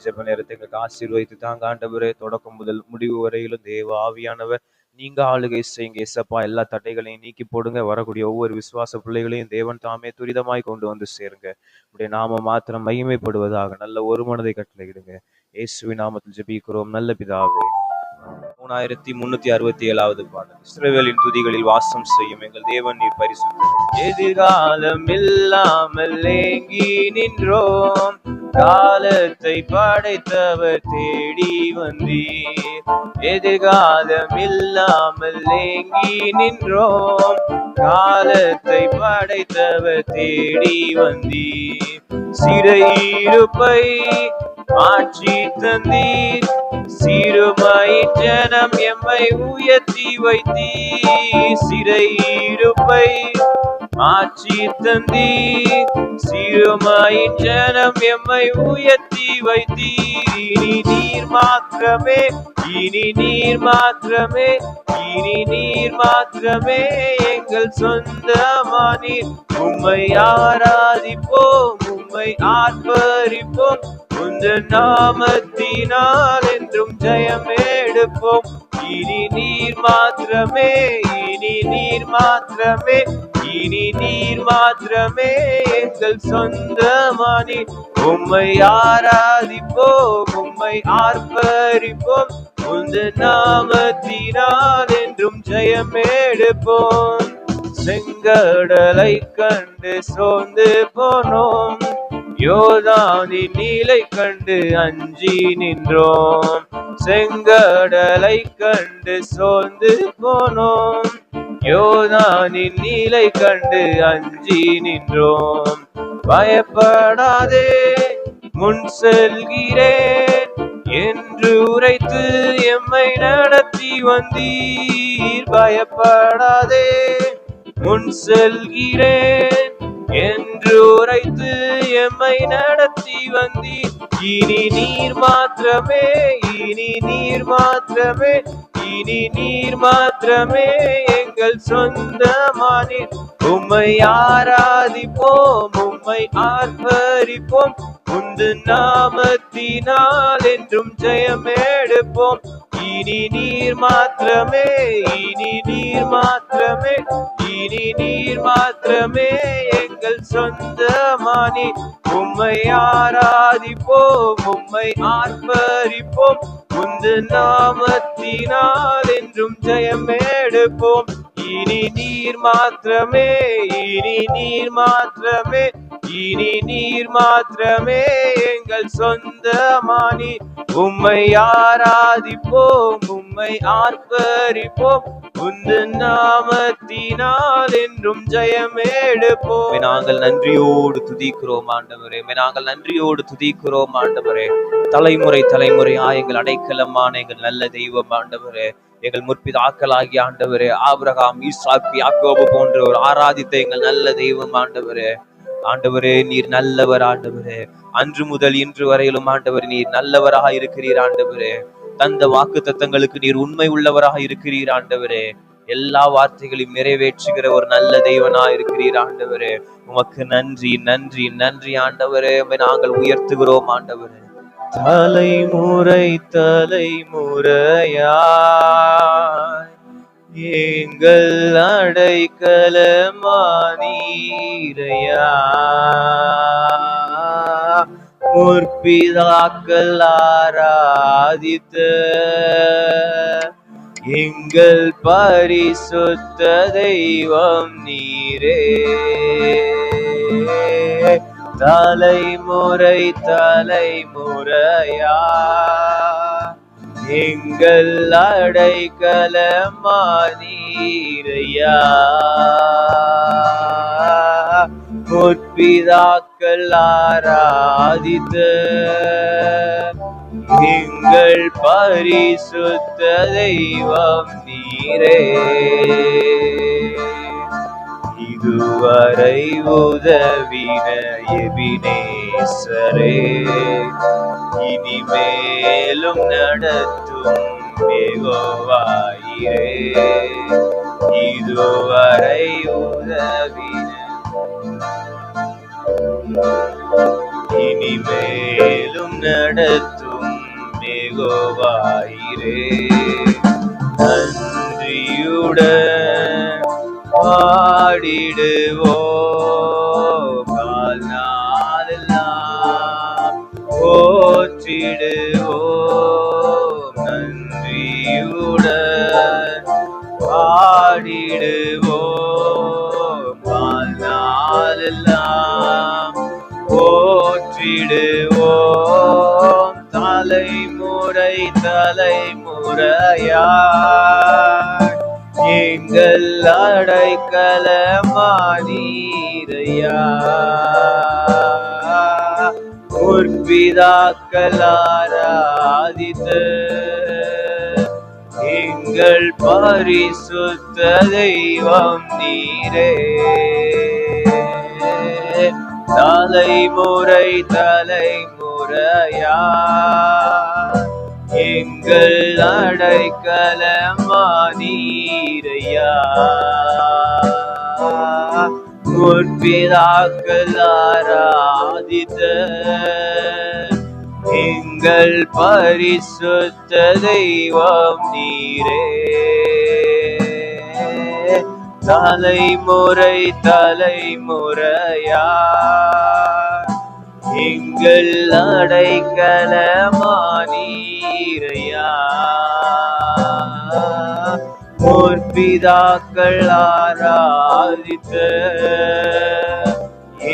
ஜெப நேரத்தை எங்களுக்கு ஆசீர்வதித்து தாங்க ஆண்டவரே. தொடக்கம் முதல் முடிவு வரையிலும் தேவ ஆவியானவர் நீங்க ஆளுகை செய்யுங்க ஏசப்பா. எல்லா தடைகளையும் நீக்கி போடுங்க. வரக்கூடிய ஒவ்வொரு விசுவாச பிள்ளைகளையும் தேவன் தாமே துரிதமாய் கொண்டு வந்து சேருங்க. உடைய நாம மாத்திரம் மகிமைப்படுவதாக நல்ல ஒரு மனதை கட்டளையிடுங்க. இயேசுவின் நாமத்தில் ஜெபிக்கிறோம் நல்ல பிதாவே. 3367வது பாடல். இஸ்ரவேலின் துதிகளில் வாசம் செய்யும் எங்கள் தேவன் நீர் பரிசுத்தர். எதிர்காலம் இல்லாமல் ஏங்கி நின்றோம், காலத்தை படைத்தவர் தேடி வந்தீர். எதிர்காலம் இல்லாமல் ஏங்கி நின்றோம், காலத்தை படைத்தவர் தேடி வந்தீர். சிறையிருப்பை மாற்றி தந்தீர், சிறுமையின் ஜனம் எம்மை உயர்த்தி வைத்தீர். சிறையிருப்பை மாற்றி தந்தீர், சிறுமையின் ஜனம் எம்மை உயர்த்தி வைத்தீர். இனி நீர் மாத்திரமே, இனி நீர் மாத்திரமே, இனி நீர் மாத்திரமே எங்கள் சொந்தமானீர். உம்மை ஆராதிப்போம், உம்மை ஆர்ப்பரிப்போம், உந்தன் நாமத்தினால் என்றும் ஜெயம் எடுப்போம். இனி நீர் மாத்திரமே, இனி நீர் மாத்திரமே, இனி நீர் மாத்திரமே எங்கள் சொந்தமானீர். உம்மை ஆராதிப்போம், உம்மை ஆர்ப்பரிப்போம், உந்தன் நாமத்தினால் என்றும் ஜெயம் எடுப்போம். செங்கடலை கண்டு சோர்ந்து போனோம், யோர்தானின் நீலை கண்டு அஞ்சி நின்றோம். செங்கடலை கண்டு சோர்ந்து போனோம், யோர்தானின் நீலை கண்டு அஞ்சி நின்றோம். பயப்படாதே முன் செல்கிறேன் என்று உரைத்து எம்மை நடத்தி வந்தீர். பயப்படாதே முன் செல்கிறேன் என்று உரைத்து எம்மை நடத்தி வந்தீர். இனி நீர் மாத்திரமே, இனி நீர் மாத்திரமே, இனி நீர் மாத்திரமே எங்கள் சொந்தமானீர். உம்மை ஆராதிப்போம், உம்மை ஆர்ப்பரிப்போம், உந்தன் நாமத்தினால் என்றும் ஜெயம் எடுப்போம். இனி நீர் மாத்திரமே, இனி நீர் மாத்திரமே, இனி நீர் மாத்திரமே எங்கள் சொந்தமானீர். உம்மை ஆராதிப்போம், உம்மை ஆர்ப்பரிப்போம், உந்தன் நாமத்தினால் என்றும் ஜெயம் எடுப்போம். இனி நீர் மாத்திரமே, இனி நீர் மாத்திரமே, இனி நீர் மாத்திரமே எங்கள் சொந்தமானீர். உம்மை ஆராதிப்போம், உம்மை ஆர்ப்பரிப்போம், உந்தன் நாமத்தினால் என்றும் ஜெயம் எடுப்போம். நாங்கள் நன்றியோடு துதிக்கிறோம் ஆண்டவரே, நாங்கள் நன்றியோடு துதிக்கிறோம் ஆண்டவரே. தலைமுறை தலைமுறையா எங்கள் அடைக்கலமான எங்கள் நல்ல தெய்வம் ஆண்டவரே, எங்கள் முற்பிதாக்களாகிய ஆண்டவரே, ஆபிரகாம், ஈசாக்கு, யாக்கோபு போன்ற ஒரு ஆராதித்த எங்கள் நல்ல தெய்வம் ஆண்டவரே. ஆண்டவரே நீர் நல்லவர் ஆண்டவரே, அன்று முதல் இன்று வரையிலும் ஆண்டவர் நீர் நல்லவராக இருக்கிறீர் ஆண்டவரே. தந்த வாக்கு தத்தங்களுக்கு நீர் உண்மை உள்ளவராக இருக்கிறீர் ஆண்டவரே. எல்லா வார்த்தைகளையும் நிறைவேற்றுகிற ஒரு நல்ல தெய்வனா இருக்கிறீர் ஆண்டவரே. உமக்கு நன்றி நன்றி நன்றி ஆண்டவரே. நாங்கள் உயர்த்துகிறோம் ஆண்டவரே. தலைமுறை தலைமுறையா எங்கள் அடைக்கலமானீரையா, முற்பிதாக்கள் ஆராதித்த எங்கள் பரிசுத்த தெய்வம் நீரே. தலைமுறை தலைமுறையா எங்கள் அடைக்கலமானீரையா, முற்பிதாக்கள் ஆராதித்த எங்கள் பரிசுத்த தெய்வம் நீரே. இதுவரை உதவின எபினேசரே, இனிமேலும் நடத்தும் யெகோவாயிரே. இதுவரை உதவின இனிமேலும் நடத்தும் யெகோவாயிரே. நன்றியுடன் பாடிடுவோம், வாழ்நாளெல்லாம் போற்றிடுவோம். நன்றியுடன் பாடிடுவோம், வாழ்நாளெல்லாம் போற்றிடுவோம். தலைமுறை தலைமுறையாய் எங்கள் அடைக்கலமானீரையா. முற்பிதாக்கள் ஆராதித்த எங்கள் பரிசுத்த தெய்வம் நீரே. தலைமுறை தலைமுறையா எங்கள் அடைக்கலமானீரையா. முற்பிதாக்கள் ஆராதித்த எங்கள் பரிசுத்த தெய்வம் நீரே. தலைமுறை தலைமுறையா எங்கள் அடைக்கலமானீரையா. முற்பிதாக்கள் ஆராதித்த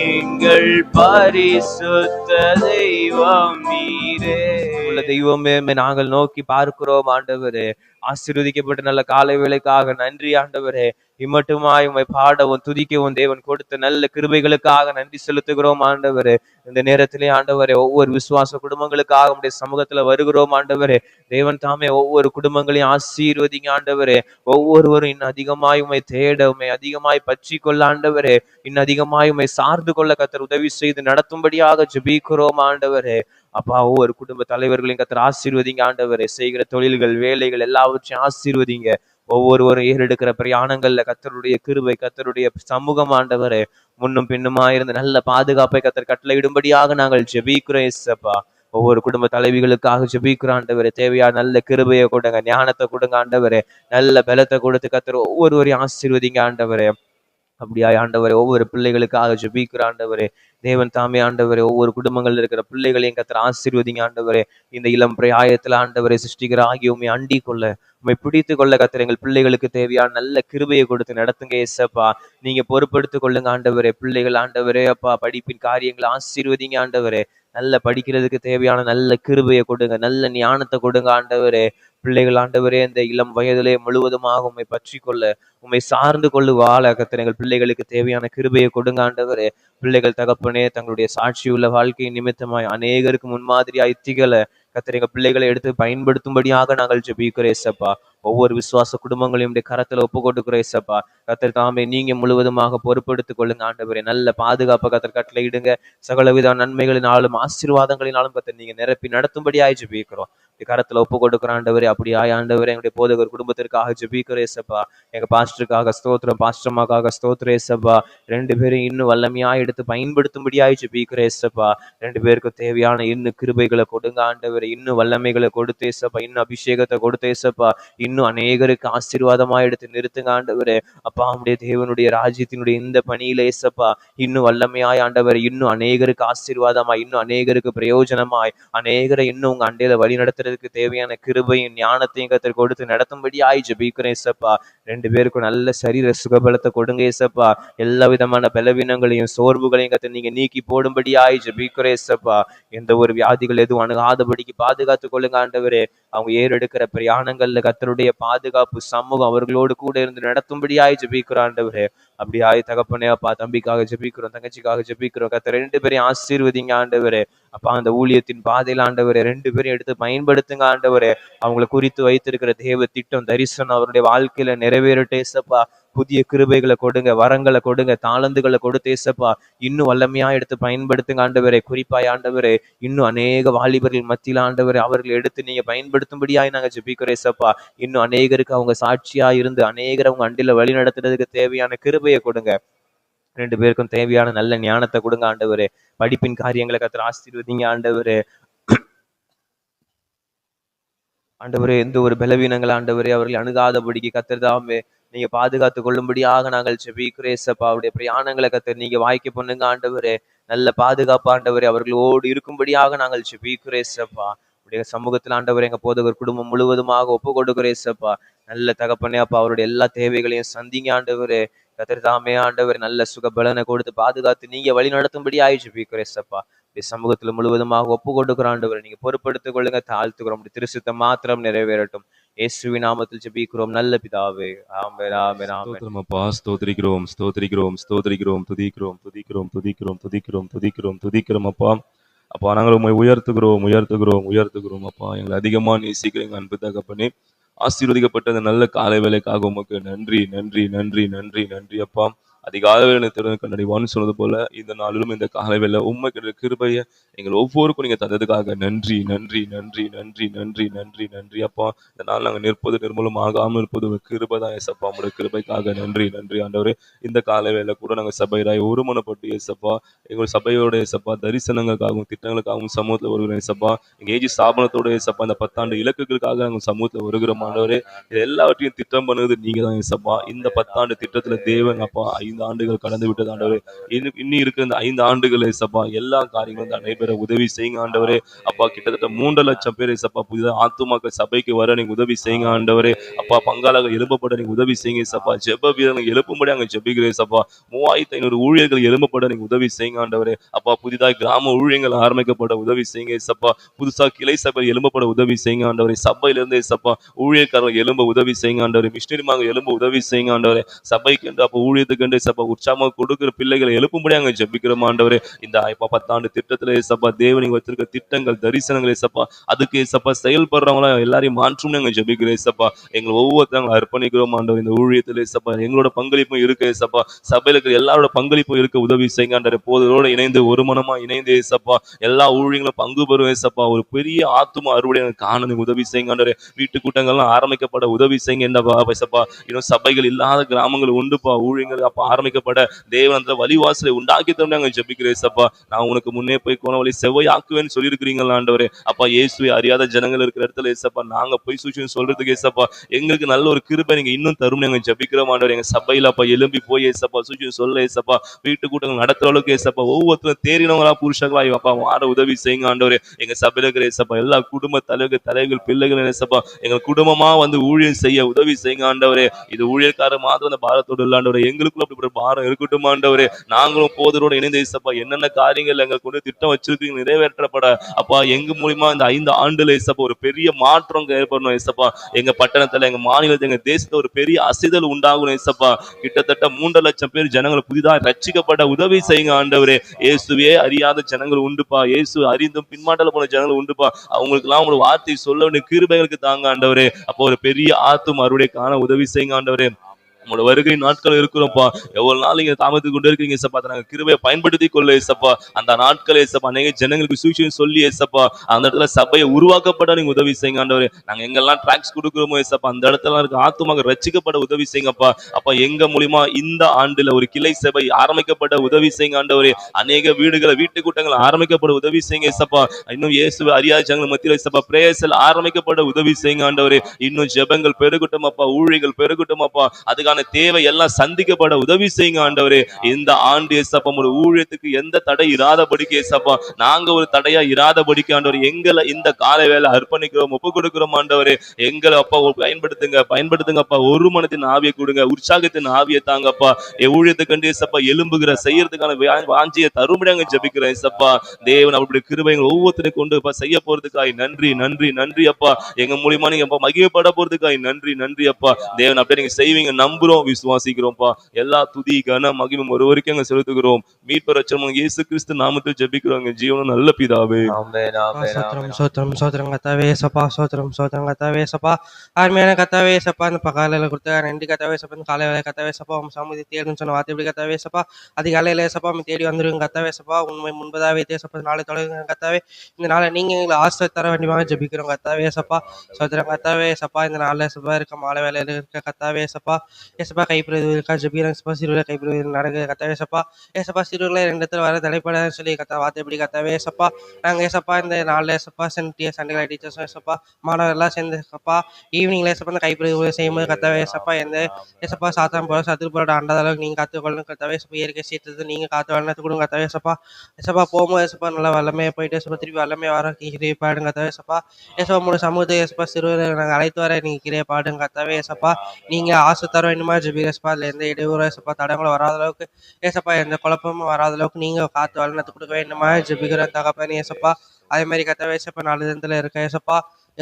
எங்கள் பரிசுத்த தெய்வம் நீரே. உள்ள தெய்வமே, நாங்கள் நோக்கி பார்க்கிறோம் ஆண்டவரே. ஆசீர்வதிக்கப்பட்ட நல்ல காலை வேளைக்காக நன்றி ஆண்டவரே. இம்மட்டுமாய் உம்மை பாடவும் துதிக்கவும் தேவன் கொடுத்த நல்ல கிருபைகளுக்காக நன்றி செலுத்துகிறோம் ஆண்டவரே. இந்த நேரத்திலே ஆண்டவரே, ஒவ்வொரு விசுவாச குடும்பங்களுக்காக உம்முடைய சமூகத்துல வருகிறோம் ஆண்டவரே. தேவன் தாமே ஒவ்வொரு குடும்பங்களையும் ஆசீர்வதிங்க ஆண்டவரே. ஒவ்வொருவரும் இன்னும் அதிகமாய் உம்மை தேட, உம்மை அதிகமாய் பற்றி கொள்ள ஆண்டவரே, இன்னும் அதிகமாய் உம்மை சார்ந்து கொள்ள கர்த்தர் உதவி செய்து நடத்தும்படியாக ஜெபிக்கிறோம் ஆண்டவரே. அப்பா, ஒவ்வொரு குடும்ப தலைவர்களையும் கர்த்தர் ஆசீர்வதிங்க ஆண்டவரே. செய்கிற தொழில்கள் வேலைகள் எல்லாவற்றையும் ஆசீர்வதிங்க. ஒவ்வொருவரும் ஏறெடுக்கிற பிரயாணங்கள்ல கர்த்தருடைய கிருபை, கர்த்தருடைய சமூகம் ஆண்டவரே முன்னும் பின்னுமாயிருந்து நல்ல பாதுகாப்பை கர்த்தர் கட்டளையிடும்படியாக நாங்கள் ஜெபிக்கிறோம் இயேசுப்பா. ஒவ்வொரு குடும்ப தலைவிகளுக்காக ஜெபிக்கிறோம் ஆண்டவரே. தேவையான நல்ல கிருபையை கொடுங்க, ஞானத்தை கொடுங்க ஆண்டவரே. நல்ல பலத்தை கொடுத்து கர்த்தர் ஒவ்வொருவரையும் ஆசீர்வதிங்க ஆண்டவரே. அப்படியாய் ஆண்டவரே, ஒவ்வொரு பிள்ளைகளுக்காக ஜெபிக்கிற ஆண்டவரே. தேவன் தாமே ஆண்டவரே, ஒவ்வொரு குடும்பங்கள்ல இருக்கிற பிள்ளைகளையும் கர்த்தர் ஆசீர்வதிங்க ஆண்டவரே. இந்த இளம் பிராயத்துல ஆண்டவரே, சிருஷ்டிகர் ஆகி உம்மை அண்டி கொள்ள, உம்மை பிடித்து கொள்ள கர்த்தர் எங்கள் பிள்ளைகளுக்கு தேவையான நல்ல கிருபையை கொடுத்து நடத்துங்க ஏசப்பா. நீங்க பொறுப்படுத்திக் கொள்ளுங்க ஆண்டவரே. பிள்ளைகள் ஆண்டவரே அப்பா, படிப்பின் காரியங்களை ஆசீர்வதிங்க ஆண்டவரே. நல்ல படிக்கிறதுக்கு தேவையான நல்ல கிருபையை கொடுங்க, நல்ல ஞானத்தை கொடுங்க ஆண்டவரே. பிள்ளைகள் ஆண்டவரே, இந்த இளம் வயதிலே முழுவதுமாக உம்மை பற்றி கொள்ள, உம்மை சார்ந்து கொள்ளு வாழ கர்த்தர் எங்கள் பிள்ளைகளுக்கு தேவையான கிருபையை கொடுங்க ஆண்டவரே. பிள்ளைகள் தகப்பனே, தங்களுடைய சாட்சியுள்ள வாழ்க்கையின் நிமித்தமாய் அநேகருக்கு முன்மாதிரியாய் திகழ கர்த்தர் எங்கள் பிள்ளைகளை எடுத்து பயன்படுத்தும்படியாக நாங்கள் ஜெபிக்கிறோம் ஏசப்பா. ஒவ்வொரு விசுவாச குடும்பங்களையும் கரத்துல ஒப்பு கொடுக்கிறோம் ஏசப்பா. கர்த்தர் தாமே நீங்க முழுவதுமாக பொறுப்படுத்திக் கொள்ளுங்க ஆண்டவரே. நல்ல பாதுகாப்பை கர்த்தர் கட்டளையிடுங்க. சகலவித நன்மைகளினாலும் ஆசீர்வாதங்களினாலும் கர்த்தர் நீங்க நிரப்பி நடத்தும்படியாய் ஜெபிக்கிறோம். கரத்துல ஒப்பு கொடுக்குற ஆண்டவரே. அப்படியாய் ஆண்டவரே, எங்களுடைய போதகர் குடும்பத்திற்காக ஜெபிக்கிறோம் ஏசப்பா. எங்க பாஸ்டருக்காக ஸ்தோத்திரம், பாஸ்டர்மாக்காக ஸ்தோத்திரம் ஏசப்பா. 2 பேரும் இன்னும் வல்லமையாய் எடுத்து பயன்படுத்தும்படியாய் ஜெபிக்கிறோம் ஏசப்பா. 2 பேருக்கும் தேவையான இன்னும் கிருபைகளை கொடுங்க ஆண்டவரே. இன்னும் வல்லமைகளை கொடுத்து ஏசப்பா, இன்னும் அபிஷேகத்தை கொடுத்து ஏசப்பா, இன்னும் அநேகருக்கு ஆசீர்வாதமாய் எடுத்து நிறுத்துங்க ஆண்டவரே. அப்பா, நம்முடைய தேவனுடைய ராஜ்யத்தினுடைய இந்த பணியில ஏசப்பா, இன்னும் வல்லமையாய் ஆண்டவரே, இன்னும் அநேகருக்கு ஆசீர்வாதமாய், இன்னும் அநேகருக்கு பிரயோஜனமாய், அநேகரை இன்னும் உங்க அண்டையில வழி நடத்துறதுக்கு தேவையான கிருபையும் ஞானத்தையும் கர்த்தர் கொடுத்து நடத்தும்படியாய் ஜெபிக்கிறேன் ஏசப்பா. 2 பேருக்கும் நல்ல சரீர சுகபலத்தை கொடுங்க ஏசப்பா. எல்லா விதமான பலவீனங்களையும் சோர்வுகளையும் கர்த்தர் நீங்க நீக்கி போடும்படியாய் ஜெபிக்கிறேன் ஏசப்பா. எந்த ஒரு வியாதிகள் எதுவும் அணுகாதபடிக்கு பாதுகாத்து கொள்ளுங்க ஆண்டவரே. அவங்க ஏறெடுக்கிற பிரயாணங்கள்ல கர்த்தருடைய பாதுகாப்பு சமூகம் அவர்களோடு கூட இருந்து நடத்தும்படியாய் ஜெபிக்கிறோம் ஆண்டவரே. அப்படியாய் தகப்பனே அப்பா, தம்பிக்காக ஜெபிக்கிறோம், தங்கச்சிக்காக ஜெபிக்கிறோம். கர்த்தர் 2 பேரையும் ஆசீர்வதிங்க ஆண்டவரே. அப்பா, அந்த ஊழியத்தின் பாதையில ஆண்டவரே 2 பேரையும் எடுத்து பயன்படுத்துங்க ஆண்டவரே. அவங்களை குறித்து வைத்திருக்கிற தேவ திட்டம், தரிசனம் அவருடைய வாழ்க்கையில நிறைவேறட்டே ஏசப்பா. புதிய கிருபைகளை கொடுங்க, வரங்களை கொடுங்க, தாளந்துகளை கொடுத்து ஏசப்பா இன்னும் வல்லமையா எடுத்து பயன்படுத்துங்க ஆண்டவரே. குறிப்பாய் ஆண்டவரே, இன்னும் அநேக வாலிபர்கள் மத்தியில் ஆண்டவரே அவர்களை எடுத்து நீங்க பயன்படுத்தும்படியாய் நாங்க ஜெபிக்கிறோம் ஏசப்பா. இன்னும் அநேகருக்கு அவங்க சாட்சியா இருந்து அநேகர் அவங்க அண்டில வழி நடத்துறதுக்கு தேவையான கிருபையை கொடுங்க. 2 பேருக்கும் தேவையான நல்ல ஞானத்தை கொடுங்க ஆண்டவரே. படிப்பின் காரியங்களை கர்த்தர் ஆசீர்வதிங்க ஆண்டவரே. ஆண்டவரே, எந்த ஒரு பலவீனங்கள் ஆண்டவரே அவர்களை அணுகாதபடிக்கு கர்த்தர் தாமே நீங்க பாதுகாத்துக் கொள்ளும்படியாக நாங்கள் ஜெபிக்கிறோம் ஏசப்பா. அவருடைய பிரயாணங்களை கர்த்தர் நீங்க வாய்க்க பண்ணுங்க ஆண்டவரே. நல்ல பாதுகாப்பு ஆண்டவரே அவர்களோடு இருக்கும்படியாக நாங்கள் ஜெபிக்கிறோம் ஏசப்பா. உடைய சமூகத்தில் ஆண்டவரே எங்க போதகர் குடும்பம் முழுவதுமாக ஒப்பு கொடுக்கிறோம் ஏசப்பா. நல்ல தகப்பனே அப்பா, அவருடைய எல்லா தேவைகளையும் சந்திங்க ஆண்டவரே. கர்த்தர் தாமே ஆண்டவர் நல்ல சுக பலனை கொடுத்து பாதுகாத்து நீங்க வழி நடத்தும்படி ஜெபிக்கிறோம் ஏசப்பா. சமூகத்துல முழுவதுமாக ஒப்பு கொடுக்கிற ஆண்டவரை நீங்க பொறுப்படுத்திக் கொள்ளுங்க, தாழ்த்துக்கிறோம். திருசித்தம் மாத்திரம் நிறைவேறட்டும். இயேசுவின் நாமத்தில் ஜெபிக்கிறோம் நல்ல பிதாவே. ஆமென், ஆமென், ஆமென். ஸ்தோத்திரம் அப்பா, ஸ்தோத்திரிக்கிறோம், ஸ்தோத்திரிக்கிறோம், ஸ்தோத்திரிக்கிறோம், துதிக்கிறோம், துதிக்கிறோம், துதிக்கிறோம், துதிக்கிறோம், துதிக்கிறோம், துதிக்கிறோம் அப்பா. அப்பா, நாங்கள் உண்மை உயர்த்துகிறோம், உயர்த்துகிறோம், உயர்த்துகிறோம் அப்பா. எங்களை அதிகமா நேசிக்கிறீங்க அன்பு தகப்பனே. ஆசீர்வதிக்கப்பட்ட அந்த நல்ல காலை வேலைக்காக உமக்கு நன்றி, நன்றி, நன்றி, நன்றி, நன்றி அப்பா. அதிகாலை வேலை திறன் கண்டறிவான்னு சொன்னது போல இந்த நாளிலும் இந்த காலை வேலை உண்மைக்கு கிருபையை எங்கள் ஒவ்வொருக்கும் நீங்க தந்ததுக்காக நன்றி, நன்றி, நன்றி, நன்றி, நன்றி, நன்றி, நன்றி அப்பா. இந்த நாள் நாங்கள் நிற்பது நிர்மூலம் ஆகாமல் இருப்பது ஒரு கிருபைதான் ஏசப்பா. உங்களுடைய கிருபைக்காக நன்றி, நன்றி ஆண்டவரே. இந்த காலை வேலை கூட நாங்கள் சபையராய் ஒருமனப்பட்டு ஏசப்பா, எங்கள் சபையோட ஏசப்பா தரிசனங்களுக்காகவும் திட்டங்களுக்காகவும் சமூகத்தில் வருகிறோம் ஏசப்பா. எங்க ஏஜி ஸ்தாபனத்தோட ஏசப்பா இந்த 10 ஆண்டு இலக்குகளுக்காக நாங்கள் சமூகத்தில் வருகிறோம் ஆண்டவரே. இது எல்லாவற்றையும் திட்டம் பண்ணுவது நீங்க தான் ஏசப்பா. இந்த 10 ஆண்டு திட்டத்துல தேவன் அப்பா 5 ஆண்டுகள் கடந்து விட்டது ஆண்டவரே. இன்னி இருக்கிற இந்த 5 ஆண்டுகள் ஏசப்பா எல்லா காரியங்களும் நடைபெற உதவி செய்யுங்க ஆண்டவரே. அப்பா, கிட்டத்தட்ட 3 லட்சம் பேர் ஏசப்பா புதிதாக ஆத்துமாக்கள் சபைக்கு வர நீங்க உதவி செய்யுங்க ஆண்டவரே. அப்பா, பங்காளாக எழுப்பப்பட நீங்க உதவி செய்யுங்க ஏசப்பா. ஜெப வீரர்கள் எழுப்பும்படி அங்க ஜெபிக்கிறேன் ஏசப்பா. 3500 ஊழியர்கள் எழுப்பப்பட நீங்க உதவி செய்யுங்க ஆண்டவரே. அப்பா, புதிதாக கிராம ஊழியங்கள் ஆரம்பிக்கப்பட உதவி செய்யுங்க ஏசப்பா. புதுசா கிளை சபை எழும்பப்பட உதவி செய்யுங்க ஆண்டவரே. சபையிலிருந்து ஏசப்பா ஊழியக்காரர்கள் எழும்ப உதவி செய்யுங்க ஆண்டவரே. மிஷினரிமாக எழும்ப உதவி செய்யுங்க ஆண்டவரே. சபைக்கு என்று அப்ப ஊழியத்துக்கு என்று ஏசப்பா உற்சாகமாக கொடுக்கிற பிள்ளைகளை எழுப்பும்படி அங்க ஜெபிக்கிறோம் ஆண்டவரே. இந்த 10 ஆண்டு திட்டத்துல ஏசப்பா தேவன் நீங்க வச்சிருக்க திட்டங்கள் தரிசனங்கள் ஏசப்பா அதுக்கு ஏசப்பா செயல்படுறவங்களா எல்லாரையும் மாற்றும் நாங்க ஜெபிக்கிறோம் ஏசப்பா. எங்களை ஒவ்வொருத்தவங்களும் அர்ப்பணிக்கிறோம் ஆண்டவர். இந்த ஊழியத்தில் ஏசப்பா எங்களோட பங்களிப்பும் இருக்கு ஏசப்பா. சபையில இருக்கிற எல்லாரோட பங்களிப்பும் இருக்க உதவி செய்யுங்க ஆண்டவரே. போதோட இணைந்து ஒரு மனமா இணைந்து ஏசப்பா எல்லா ஊழியங்களும் பங்கு பெறும் ஏசப்பா. ஒரு பெரிய ஆத்தும அறுவடை காண நீங்க உதவி செய்யுங்க ஆண்டவரே. வீட்டு கூட்டங்கள்லாம் ஆரம்பிக்கப்பட உதவி செய்யுங்க என்னப்பா ஏசப்பா. இன்னும் சபைகள் இல்லாத கிராமங்கள் உண்டுப்பா. ஊழியங்கள் அப்ப ஆரம்பிக்கப்பட தேவன் அந்த வழிவாசலை உண்டாக்கி தந்து நாங்க ஜெபிக்கிறேன் ஏசப்பா. நான் உனக்கு முன்னே போய் கோண வழி செவ்வாயாக்குவேன்னு சொல்லியிருக்கிறீங்களா ஆண்டவரே. அப்பா, இயேசுவை அறியாத ஜனங்கள் இருக்கிற இடத்துல ஏசப்பா நாங்க போய் சுவிசேஷம் சொல்றதுக்கு ஏசப்பா எங்களுக்கு நல்ல ஒரு கிருபை நீங்க இன்னும் தரும் நாங்க ஜெபிக்கிறோம் ஆண்டவரே. எங்க சபையில அப்பா எழும்பி போய் ஏசப்பா சுவிசேஷம் சொல்ல ஏசப்பா வீட்டு கூட்டங்கள் நடத்துற அளவுக்கு ஏசப்பா ஒவ்வொருத்தரும் தேறினவங்களா புருஷங்களா அப்பா மாற உதவி செய்யுங்க ஆண்டவரே. எங்க சபையில இருக்கிற ஏசப்பா எல்லா குடும்ப தலைவர்கள் பிள்ளைகள் ஏசப்பா எங்க குடும்பமா வந்து ஊழியம் செய்ய உதவி செய்யுங்க ஆண்டவரே. இது ஊழியக்கார மாத்திரம் அந்த பாரத்தோடு இல்ல ஆண்டவரே. எங்களுக்குள்ள அப்படி ஒரு பாரம் இருக்கட்டும் ஆண்டவரே. நாங்களும் போதரோட இணைந்து ஏசப்பா என்னென்ன காரியங்கள் எங்களுக்கு கொண்டு திட்டம் வச்சிருக்கீங்க நிறைவேற்றப்பட அப்பா எங்க மூலியமா இந்த 5 ஆண்டுல ஏசப்பா ஒரு பெரிய மாற்றம் ஏற்படணும் ஏசப்பா. எங்க பட்டணத்துல எங்க மாநிலத்துல எங்க தேசத்துல ஒரு பெரிய அசைதல் உண்டாகணும் ஏசப்பா. கிட்டத்தட்ட 3 லட்சம் பேர் ஜனங்கள் புதிதாக ரட்சிக்கப்பட உதவி செய்யுங்க ஆண்டவரே. இயேசுவே அறியாத ஜனங்கள் உண்டுப்பா. இயேசு அறிந்தும் பின்மாட்டல போன ஜனங்கள் உண்டுப்பா. அவங்களுக்கு எல்லாம் ஒரு வார்த்தை சொல்ல வேண்டிய கிருபைகளுக்கு தாங்க ஆண்டவரே. அப்போ ஒரு பெரிய ஆத்தும் அறுவடை காண உதவி செய்யுங்க ஆண்டவரே. உங்களோட வருகை நாட்கள் இருக்கிறோம்ப்பா. எவ்வளவு நாள் நீங்க தாமதித்து கொண்டு இருக்கீங்க ஏசப்பா. நாங்க கிருபையை பயன்படுத்தி கொள்ள ஏசப்பா. அந்த நாட்கள் ஏசப்பா அநேக ஜனங்களுக்கு சுவிசேஷம் சொல்லி ஏசப்பா அந்த இடத்துல சபையை உருவாக்கப்பட நீங்க உதவி செய்யுங்க ஆண்டவரே. நாங்க எங்கெல்லாம் டிராக்ஸ் கொடுக்குறோமோ ஏசப்பா அந்த இடத்துல இருக்க ஆத்துமாக ரட்சிக்கப்பட உதவி செய்யுங்கப்பா. அப்ப எங்க மூலியமா இந்த ஆண்டுல ஒரு கிளை சபை ஆரம்பிக்கப்பட உதவி செய்யுங்க ஆண்டவரே. அநேக வீடுகளை வீட்டு கூட்டங்கள் ஆரம்பிக்கப்பட உதவி செய்யுங்க ஏசப்பா. இன்னும் இயேசுவை அறியாத ஜனங்கள் மத்தியில ஏசப்பா பிரேயர்ஸ்ல ஆரம்பிக்கப்பட உதவி செய்யுங்க ஆண்டவரே. இன்னும் ஜெபங்கள் பெருகட்டும் அப்பா. ஊழியர்கள் பெருகட்டும் அப்பா. அதுக்கான தேவை எல்லாம் சந்திக்கப்பட உதவி செய்யுங்க ஆண்டவரே. இந்த ஆண்டு ஏசப்பா ஒரு ஊழியத்துக்கு எந்த தடை இராதபடிக்கு ஏசப்பா நாங்க ஒரு தடையா இராதபடிக்கு ஆண்டவரே எங்களை இந்த காலை வேலை அர்ப்பணிக்கிறோம் ஒப்பு கொடுக்கிறோம் ஆண்டவரே. எங்களை அப்பா பயன்படுத்துங்க அப்பா. ஒரு மனத்தின் ஆவியை கொடுங்க, உற்சாகத்தின் ஆவியை தாங்கப்பா. ஊழியத்துக்கு கண்டு ஏசப்பா எலும்புகிற செய்யறதுக்கான வாஞ்சியை தரும்படியாக ஜெபிக்கிறேன் ஏசப்பா. தேவன் அவருடைய கிருபைகள் ஒவ்வொருத்தரை கொண்டு செய்ய போறதுக்காய் நன்றி, நன்றி, நன்றி அப்பா. எங்க மூலியமா நீங்க மகிழ்ப்பட போறதுக்காய் நன்றி, நன்றி அப்பா. தேவன் அப்படியே நீங்க செய்வீங்க நம்புறோம், விசுவாசிக்கிறோம்ப்பா. எல்லா துதி கன மகிமும் ஒருவருக்கும் அங்க செலுத்துகிறோம். மீட்பர் ரட்சகர் இயேசு கிறிஸ்து நாமத்தில் ஜெபிக்கிறோம் ஜீவனும் நல்ல பிதாவே. ஆமென், ஆமென், ஆமென். சோத்திரம் சோத்திரம் கத்தாவே சப்பா. சோத்திரம் சோத்திரம் கத்தாவே சப்பா. அருமையான கத்தாவே சப்பா. இந்த காலையில கொடுத்த நன்றி கத்தாவே சப்பா. இந்த காலை வேலை கத்தாவே சப்பா. உங்க சமூகத்தை தேடுன்னு சொன்ன வார்த்தை எப்படி கத்தாவே சப்பா. அதிகாலையில சப்பா நம்ம தேடி வந்துருங்க கத்தாவே சப்பா. உண்மை முன்பதாவே தேசப்பா நாளை தொடங்குங்க கத்தாவே. இந்த நாளை நீங்க எங்களை ஆசை தர வேண்டியமாக ஜெபிக்கிறோம் கத்தாவே சப்பா. சோத்திரம் கத்தாவே சப்பா. இந்த நாளில் சப்பா இருக்க மாலை வேலையில இருக்க கத்தாவே சப்பா. ஏசப்பா கைப்பிரதிகளுக்காக ஜெபிக்கிறேன் ஏசப்பா. சிறுவர்களை கைப்பிரதிகள் நடக்க கத்தாவே ஏசப்பா. ஏசப்பா சிறுவர்களை 2 இடத்துல வர தடைப்படாதுன்னு சொல்லி வார்த்தைப்படி கத்தாவே ஏசப்பா. நாங்கள் ஏசப்பா இந்த நாளில் ஏசப்பா சண்டே டீச்சர்ஸும் ஏசப்பா மாணவர்கள்லாம் சேர்ந்து ஏசப்பா ஈவினிங்ல ஏசப்பா இந்த கைப்பிரதிகளை செய்யும்போது கத்தாவே ஏசப்பா எந்த ஏசப்பா சாத்தான் போல சத்துரு போல ஆண்டாத அளவுக்கு நீங்கள் காத்துக்கொள்ளணும் கத்தாவே ஏசப்பா. இயற்கை சீர்திருத்தத்தை நீங்கள் காத்து வளர்த்து கொடுங்க கத்தாவே ஏசப்பா. ஏசப்பா போகும்போது ஏசப்பா நல்லா வல்லமையாக போயிட்டு ஏசப்பா திருப்பி வல்லமையாக வர கிரியை பாடுங்க கத்தாவே ஏசப்பா. ஏசப்பா மூணு சமூகத்தை ஏசப்பா சிறுவர்களை நாங்கள் அழைத்து வர நீங்கள் கிரியை பாடுங்க கத்தாவே ஏசப்பா. நீங்கள் ஆசை தர வேண்டுமா ஜெபி ஏசப்பா. அதில் எந்த இடையூறு ஏசப்பா தடங்களும் வராத அளவுக்கு ஏசப்பா எந்த குழப்பமும் வராத அளவுக்கு நீங்கள் காத்து வளர்த்து கொடுக்க வேண்டுமா ஜெபிக்கிற தகப்பனே ஏசப்பா. அதே மாதிரி கத்தாவே ஏசப்பா 4 தினத்தில் இருக்க ஏசப்பா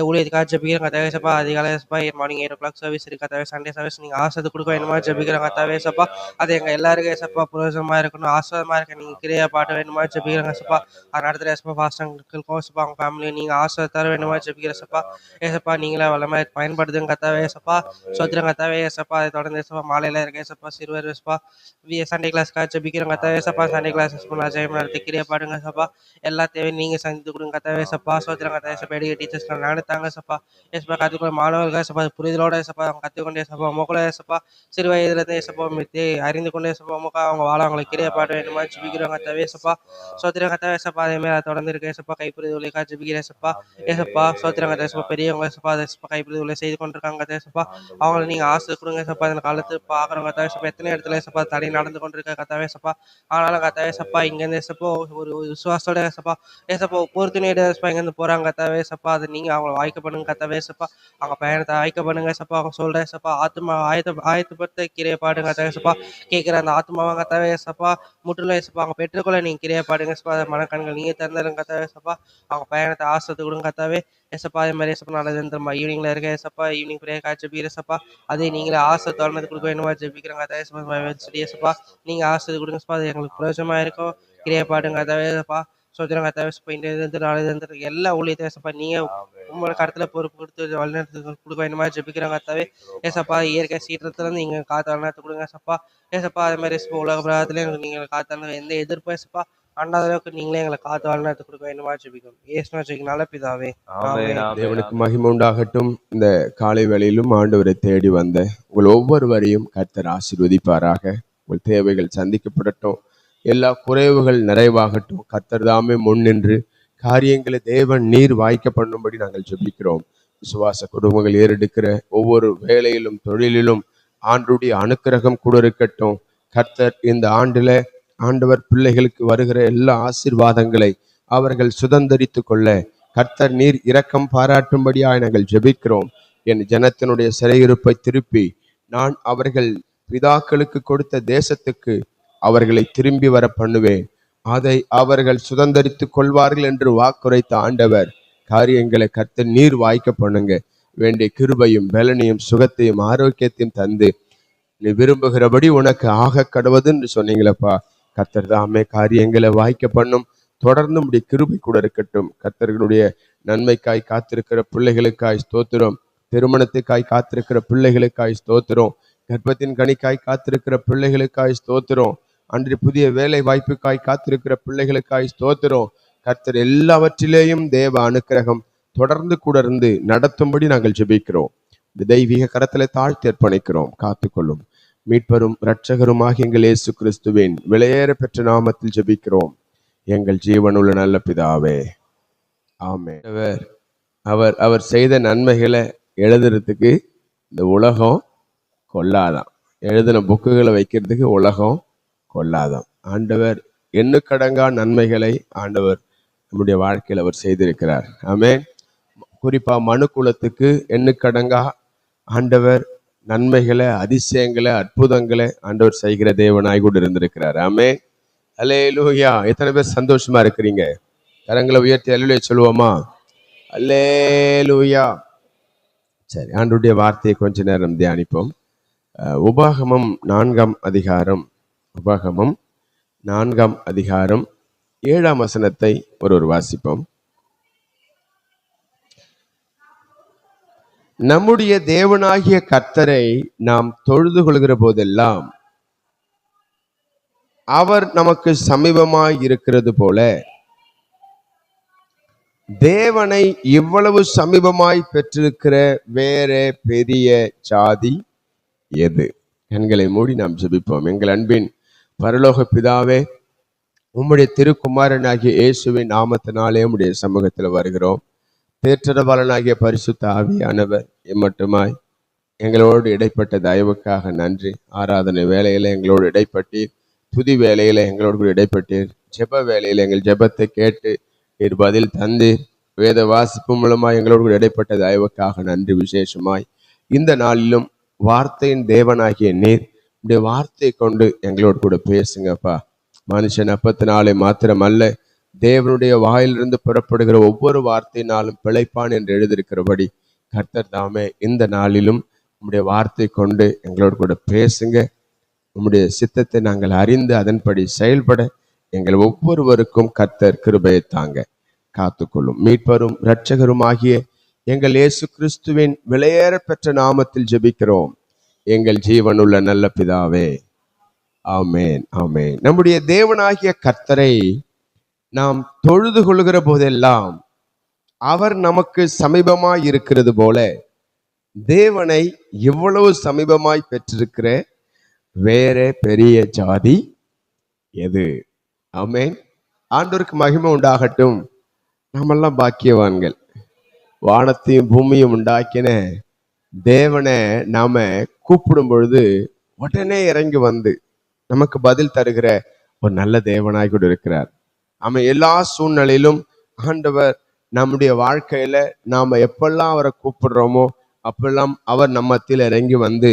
ஊழியத்துக்காக ஜெபிக்கிறேன் கத்தாவே ஏசப்பா. அதிகாலை ஏசப்பா மார்னிங் 8 o'clock சர்வீஸ் இருக்கு கத்தாவே. சண்டே சர்வீஸ் நீங்கள் ஆசை கொடுக்க வேண்டுமா ஜெபிக்கிறேன் கத்தாவே ஏசப்பா. அது எங்கள் எல்லாருக்கும் ஏசப்பா புரோஜனமாக இருக்கணும் ஆசிரமாக இருக்க நீங்கள் கிரியா பாட்ட வேண்டுமா ஜெபிக்கிறேன் ஏசப்பா. அது நடத்துகிற ஏசப்பா ஃபாஸ்ட் அங்கிள்க்கும் ஏசப்பா அவங்க ஃபேமிலி நீங்கள் ஆசை தர வேண்டுமா ஜெபிக்கிற ஏசப்பா. ஏசப்பா நீங்களே வல்லமாக பயன்படுத்துங்க கத்தாவே ஏசப்பா. சோத்திரம் கத்தாவே ஏசப்பா. அதை தொடர்ந்து ஏசப்பா மாலையில் இருக்க ஏசப்பா சிறுவர் ஏசப்பா சண்டே கிளாஸ்க்காக ஜெபிக்கிறேன் கத்தாவே ஏசப்பா. சண்டே கிளாஸ் ஜெயம் நடத்தி கிரியா பாடுங்க ஏசப்பா. எல்லா தேவையும் நீங்கள் சந்தித்து கொடுங்க கத்தாவே ஏசப்பா. சோத்திரம் கத்தாவே ஏசப்பா. எடுக்க டீச்சர்ஸ்க்கு நடத்தாங்க ஏசப்பா. ஏசப்பா கற்றுக்கொள்ள மாணவர்கள் ஏசப்பா புரிதலோட ஏசப்பா அவங்க கற்றுக்கொண்டு ஏசப்பா உமக்குள்ள ஏசப்பா சிறு வயதுலேருந்து ஏசப்பா அறிந்து கொண்டு ஏசப்பா உமக்கா அவங்க வாழ அவங்களுக்கு கிரியா பாட வேண்டுமா ஜெபிக்கிறோம் கத்தாவே ஏசப்பா. சோத்திரம் கத்தாவே ஏசப்பா. அதேமாதிரி அதை தொடர்ந்து இருக்க ஏசப்பா கைப்புரிதலுக்காக ஜெபிக்கிற ஏசப்பா. ஏசப்பா சோத்திரம் கத்தா ஏசப்பா. பெரியவங்க ஏசப்பா அதை ஏசப்பா கைப்புரிதலை செய்து கொண்டிருக்காங்க கத்தா ஏசப்பா. அவங்களை நீங்கள் ஆசை கொடுங்க ஏசப்பா. இந்த காலத்து பார்க்குறவங்க கத்தாவே ஏசப்பா. எத்தனை இடத்துல ஏசப்பா தடை நடந்து கொண்டிருக்க கத்தாவே ஏசப்பா. ஆனாலும் கத்தாவே ஏசப்பா இங்கேருந்து ஏசப்பா ஒரு விசுவாசத்தோட ஏசப்பா ஏசப்பா பொறுத்துணையோட ஏசப்பா இங்கேருந்து போகிறாங்க கத்தாவே ஏசப்பா. அது நீங்கள் அவங்களை வாய்க்க பண்ணுங்க கத்தாவே ஏசப்பா. அவங்க பயணத்தை ஆய்க்க பண்ணுங்க ஏசப்பா. அவங்க சொல்கிற ஏசப்பா ஆத்மா ஆயத்தப்படுத்த கிரைய பாடுங்க கத்தாவே ஏசப்பா. கேட்குற அந்த ஆத்மாவை கத்தாவே ஏசப்பா முற்றிலும் ஏசப்பா அவங்க பெற்றுக்கொள்ள நீங்கள் கிரைய பாடுங்க ஏசப்பா. மனக்கண்கள் நீங்கள் திறந்துருங்க கத்தாவே ஏசப்பா. அவங்க பயணத்தை ஆசத்தை கொடுங்க கத்தாவே ஏசப்பா. அதே மாதிரி ஏசப்பா நல்லது இந்த ஈவினிங்கில் இருக்க ஏசப்பா ஈவினிங் ப்ரேயர் காய்ச்சி ஜெபிக்கிறேசப்பா. அதே நீங்களே ஆசை தொடர்ந்து கொடுக்க வேணுமா ஜெபிக்கிறேங்க கத்தாவே ஏசப்பா. நீங்கள் ஆசை கொடுங்க ஏசப்பா. அது எங்களுக்கு பிரயோஜனமாக இருக்கும் கிரைய பாடுங்க கத்தாவே ஏசப்பா. சோதனை கத்தாவே ஏசப்பா. இன்றைய நாளை எல்லா ஊழியத்தை ஏசப்பா நீங்கள் உங்களோட கருத்துல பொறுப்பு கொடுத்து வழிநடத்து கொடுக்க வேண்டுமா ஜெபிக்கிறோம் கத்தாவே ஏசப்பா. இயற்கை சீற்றத்துலேருந்து நீங்கள் காத்து வழிநடத்து கொடுங்க ஏசப்பா. ஏசப்பா அது மாதிரி ஏசப்பா உலக பிரகாரத்துலேயும் நீங்கள் காத்து எந்த எதிர்ப்பும் ஏசப்பா அண்டாத அளவுக்கு நீங்களே எங்களை காத்து வழிநடத்து கொடுக்க வேண்டுமா ஜெபிக்கிறோம் ஏசுனா ஜெபிக்கனால பிதாவே ஆமென். தேவனுக்கு மகிமை உண்டாகட்டும். இந்த காலை வேளையிலும் ஆண்டவரை தேடி வந்த உங்கள் ஒவ்வொருவரையும் கர்த்தர் ஆசீர்வதிப்பாராக. உங்கள் தேவைகள் சந்திக்கப்படட்டும். எல்லா குறைவுகள் நிறைவாகட்டும். கர்த்தர் தாமே முன்னின்று காரியங்களை தேவன் நீர் வாய்க்க பண்ணும்படி நாங்கள் ஜெபிக்கிறோம். விசுவாச குடும்பங்கள் ஏறெடுக்கிற ஒவ்வொரு வேலையிலும் தொழிலிலும் ஆண்டுடைய அனுக்கிரகம் கூட இருக்கட்டும். கர்த்தர் இந்த ஆண்டுல ஆண்டவர் பிள்ளைகளுக்கு வருகிற எல்லா ஆசீர்வாதங்களை அவர்கள் சுதந்தரித்து கொள்ள கர்த்தர் நீர் இரக்கம் பாராட்டும்படியாக நாங்கள் ஜெபிக்கிறோம். என் ஜனத்தினுடைய சிறையிருப்பை திருப்பி நான் அவர்கள் பிதாக்களுக்கு கொடுத்த தேசத்துக்கு அவர்களை திரும்பி வர பண்ணுவேன். அதை அவர்கள் சுதந்தரித்து கொள்வார்கள் என்று வாக்குரைத்த ஆண்டவர் காரியங்களை கர்த்தர் நீர் வாய்க்க பண்ணுங்க. வேண்டிய கிருபையும் பலனையும் சுகத்தையும் ஆரோக்கியத்தையும் தந்து நீ விரும்புகிறபடி உனக்கு ஆக கடவுதுன்னு சொன்னீங்களப்பா. கர்த்தர் தாமே காரியங்களை வாய்க்க பண்ணும். தொடர்ந்து உடைய கிருபை கூட இருக்கட்டும். கர்த்தர்களுடைய நன்மைக்காய் காத்திருக்கிற பிள்ளைகளுக்காய் ஸ்தோத்திரம். திருமணத்துக்காய் காத்திருக்கிற பிள்ளைகளுக்காய் ஸ்தோத்திரம். கர்ப்பத்தின் கனிக்காய் காத்திருக்கிற பிள்ளைகளுக்காய் ஸ்தோத்திரம். அன்று புதிய வேலை வாய்ப்புக்காய் காத்திருக்கிற பிள்ளைகளுக்காய் ஸ்தோத்திரம். கர்த்தர் எல்லாவற்றிலேயும் தேவ அனுக்கிரகம் தொடர்ந்து கூட இருந்து நடத்தும்படி நாங்கள் ஜெபிக்கிறோம். தெய்வீக கரத்திலே தாழ்த்தி அர்ப்பணிக்கிறோம். காத்துக்கொள்ளும் மீட்பரும் இரட்சகருமாக எங்கள் இயேசு கிறிஸ்துவின் விலையேற பெற்ற நாமத்தில் ஜெபிக்கிறோம் எங்கள் ஜீவனுள்ள நல்ல பிதாவே ஆமென். அவர் அவர் செய்த நன்மைகளை எழுதுறதுக்கு இந்த உலகம் கொள்ளாதான். எழுதின புக்குகளை வைக்கிறதுக்கு உலகம் கொள்ளாதான். ஆண்டவர் எண்ணுக்கடங்கா நன்மைகளை ஆண்டவர் நம்முடைய வாழ்க்கையில் அவர் செய்திருக்கிறார். ஆமென். குறிப்பா மனு குலத்துக்கு எண்ணுக்கடங்கா ஆண்டவர் நன்மைகளை அதிசயங்களை அற்புதங்களை ஆண்டவர் செய்கிற தேவனாய் கூட இருந்திருக்கிறார். ஆமென். அல்லேலூயா. எத்தனை பேர் சந்தோஷமா இருக்கிறீங்க? கரங்களை உயர்த்தி அல்லேலூயா சொல்லுவோமா? அல்லேலூயா. சரி, ஆண்டவருடைய வார்த்தையை கொஞ்ச நேரம் தியானிப்போம். உபாகமம் 4ஆம் அதிகாரம் 7ஆம் வசனத்தை ஒரு வாசிப்போம். நம்முடைய தேவனாகிய கர்த்தரை நாம் தொழுது கொள்கிற போதெல்லாம் அவர் நமக்கு சமீபமாய் இருக்கிறது போல தேவனை இவ்வளவு சமீபமாய் பெற்றிருக்கிற வேற பெரிய ஜாதி எது? கண்களை மூடி நாம் ஜெபிப்போம். எங்கள் அன்பின் பரலோக பிதாவே, உம்முடைய திருக்குமாரனாகிய இயேசுவின் நாமத்தினாலே உம்முடைய சமூகத்தில் வருகிறோம். தேற்றரவாளனாகிய பரிசுத்த ஆவியானவர் எம்மட்டுமாய் எங்களோடு இடைப்பட்ட தயவுக்காக நன்றி. ஆராதனை வேலையில எங்களோடு இடைப்பட்டீர், துதி வேலையில எங்களோடு கூட இடைப்பட்டீர், ஜெப வேலையில எங்கள் ஜெபத்தை கேட்டு நீர் பதில் தந்தீர். வேத வாசிப்பு மூலமாய் எங்களோடு கூட இடைப்பட்ட தயவுக்காக நன்றி. விசேஷமாய் இந்த நாளிலும் வார்த்தையின் தேவனாகிய நீர் உடைய வார்த்தை கொண்டு எங்களோடு கூட பேசுங்கப்பா. மனுஷன் அப்பத்தினாலே மாத்திரம் அல்ல, தேவனுடைய வாயிலிருந்து புறப்படுகிற ஒவ்வொரு வார்த்தையினாலும் பிழைப்பான் என்று எழுதியிருக்கிறபடி கர்த்தர் தாமே இந்த நாளிலும் உம்முடைய வார்த்தை கொண்டு எங்களோடு கூட பேசுங்க. உம்முடைய சித்தத்தை நாங்கள் அறிந்து அதன்படி செயல்பட எங்கள் ஒவ்வொருவருக்கும் கர்த்தர் கிருபையை தாங்க காத்துக்கொள்ளும். மீட்பரும் இரட்சகரும் ஆகிய எங்கள் இயேசு கிறிஸ்துவின் விலையேற பெற்ற நாமத்தில் ஜெபிக்கிறோம் எங்கள் ஜீவனுள்ள நல்ல பிதாவே, ஆமேன், ஆமேன். நம்முடைய தேவனாகிய கர்த்தரை நாம் தொழுது கொள்கிற போதெல்லாம் அவர் நமக்கு சமீபமாய் இருக்கிறது போல தேவனை இவ்வளவு சமீபமாய் பெற்றிருக்கிற வேற பெரிய ஜாதி எது? ஆமேன். ஆண்டவருக்கு மகிமை உண்டாகட்டும். நாமெல்லாம் பாக்கியவான்கள். வானத்தையும் பூமியும் உண்டாக்கின தேவனை நாம கூப்பிடும் பொழுது உடனே இறங்கி வந்து நமக்கு பதில் தருகிற ஒரு நல்ல தேவனாய் கூட இருக்கிறார். ஆமா, எல்லா சூழ்நிலையிலும் ஆண்டவர் நம்முடைய வாழ்க்கையில நாம எப்பெல்லாம் அவரை கூப்பிடுறோமோ அப்பெல்லாம் அவர் நம்ம மத்தியில இறங்கி வந்து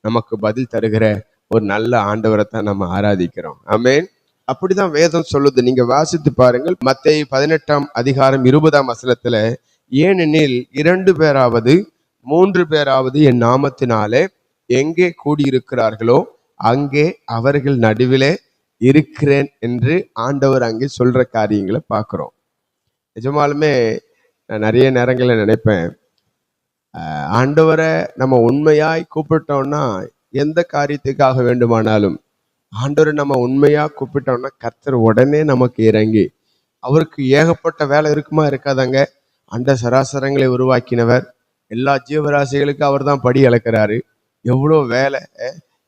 நமக்கு பதில் தருகிற ஒரு நல்ல ஆண்டவரை தான் நம்ம ஆராதிக்கிறோம். ஆமேன். அப்படிதான் வேதம் சொல்லுது. நீங்க வாசித்து பாருங்கள். மத்தேயு 18 அதிகாரம் 20 ஏனெனில் 2 பேராவது 3 பேராவது என் நாமத்தினாலே எங்கே கூடியிருக்கிறார்களோ அங்கே அவர்கள் நடுவிலே இருக்கிறேன் என்று ஆண்டவர் அங்கே சொல்ற காரியங்களை பார்க்கிறோம். நிஜமாலுமே நான் நிறைய நேரங்களில் நினைப்பேன், ஆண்டவரை நம்ம உண்மையாய் கூப்பிட்டோம்னா எந்த காரியத்துக்காக வேண்டுமானாலும் ஆண்டவரை நம்ம உண்மையா கூப்பிட்டோம்னா கர்த்தர் உடனே நமக்கு இறங்கி, அவருக்கு ஏகப்பட்ட வேலை இருக்குமா இருக்காதாங்க? அண்ட சராசரங்களை உருவாக்கினவர், எல்லா ஜீவராசிகளுக்கும் அவர் தான் படி அளக்கிறாரு. எவ்வளோ வேலை,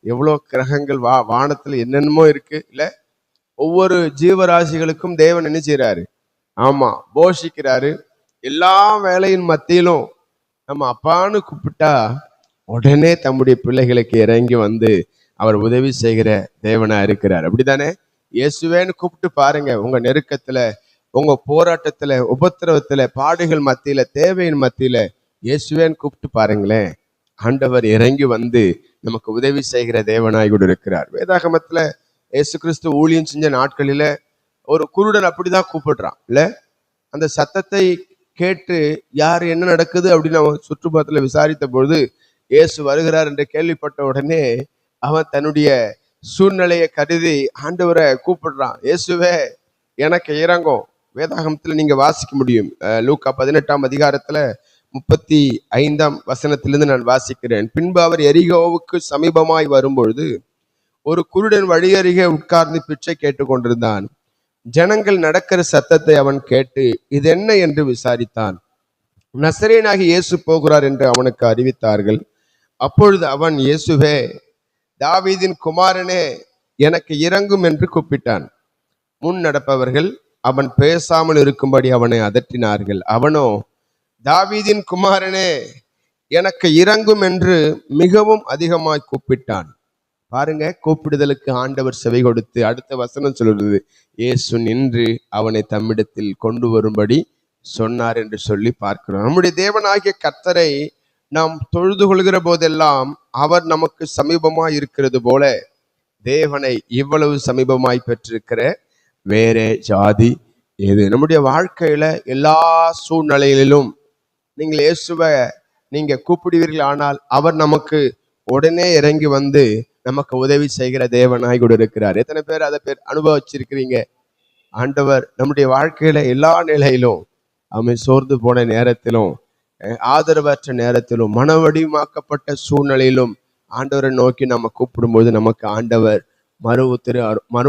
எவ்வளோ கிரகங்கள், வானத்துல என்னென்னமோ இருக்கு இல்ல? ஒவ்வொரு ஜீவராசிகளுக்கும் தேவன் என்ன செய்யறாரு? ஆமா, போஷிக்கிறாரு. எல்லா வேலையின் மத்தியிலும் நம்ம அப்பான்னு கூப்பிட்டா உடனே தம்முடைய பிள்ளைகளுக்கு இறங்கி வந்து அவர் உதவி செய்கிற தேவனா இருக்கிறார். அப்படித்தானே? இயேசுவேன்னு கூப்பிட்டு பாருங்க. உங்க நெருக்கத்துல, உங்க போராட்டத்துல, உபத்திரவத்துல, பாடுகள் மத்தியில, தேவையின் மத்தியில இயேசுவேன்னு கூப்பிட்டு பாருங்களேன். ஆண்டவர் இறங்கி வந்து நமக்கு உதவி செய்கிற தேவனாய் கூட இருக்கிறார். வேதாகமத்துல இயேசு கிறிஸ்து ஊழியம் செஞ்ச நாட்களில ஒரு குருடன் அப்படிதான் கூப்பிடுறான் இல்ல? அந்த சத்தத்தை கேட்டு யார் என்ன நடக்குது அப்படின்னு அவன் சுற்றுப்புறத்துல விசாரித்த பொழுது இயேசு வருகிறார் என்று கேள்விப்பட்ட உடனே அவன் தன்னுடைய சூழ்நிலையை கருதி ஆண்டவரை கூப்பிடுறான். இயேசுவே எனக்கு இறங்கும். வேதாகமத்துல நீங்க வாசிக்க முடியும். லூக்கா 18 அதிகாரத்துல 35 நான் வாசிக்கிறேன். பின்பு அவர் எரிகோவுக்கு சமீபமாய் வரும்பொழுது ஒரு குருடன் வழியருகே உட்கார்ந்து பிச்சை கேட்டு கொண்டிருந்தான். ஜனங்கள் நடக்கிற சத்தத்தை அவன் கேட்டு இது என்ன என்று விசாரித்தான். நசரேயனாகிய இயேசு போகிறார் என்று அவனுக்கு அறிவித்தார்கள். அப்பொழுது அவன், இயேசுவே தாவீதின் குமாரனே எனக்கு இறங்கும் என்று கூப்பிட்டான். முன் நடப்பவர்கள் அவன் பேசாமல் இருக்கும்படி அவனை அதட்டினார்கள். அவனோ, தாவீதின் குமாரனே எனக்கு இறங்கும் என்று மிகவும் அதிகமாய் கூப்பிட்டான். பாருங்க, கூப்பிடுதலுக்கு ஆண்டவர் செவி கொடுத்து அடுத்த வசனம் சொல்லுறது, இயேசு நின்று அவனை தம்மிடத்தில் கொண்டு வரும்படி சொன்னார் என்று சொல்லி பார்க்கிறோம். நம்முடைய தேவனாகிய கர்த்தரை நாம் தொழுது கொள்கிற போதெல்லாம் அவர் நமக்கு சமீபமாய் இருக்கிறது போல தேவனை இவ்வளவு சமீபமாய் பெற்றிருக்கிற வேற ஜாதி எது? நம்முடைய வாழ்க்கையில எல்லா சூழ்நிலைகளிலும் நீங்கள் இயேசுவை நீங்க கூப்பிடுவீர்கள், ஆனால் அவர் நமக்கு உடனே இறங்கி வந்து நமக்கு உதவி செய்கிற தேவனாய் கூட இருக்கிறார். எத்தனை பேர் அதை அனுபவிச்சிருக்கிறீங்க? ஆண்டவர் நம்முடைய வாழ்க்கையில எல்லா நிலையிலும், அவன் சோர்ந்து போன நேரத்திலும், ஆதரவற்ற நேரத்திலும், மனவடிமாக்கப்பட்ட சூழ்நிலையிலும் ஆண்டவரை நோக்கி நம்ம கூப்பிடும்போது நமக்கு ஆண்டவர் மறு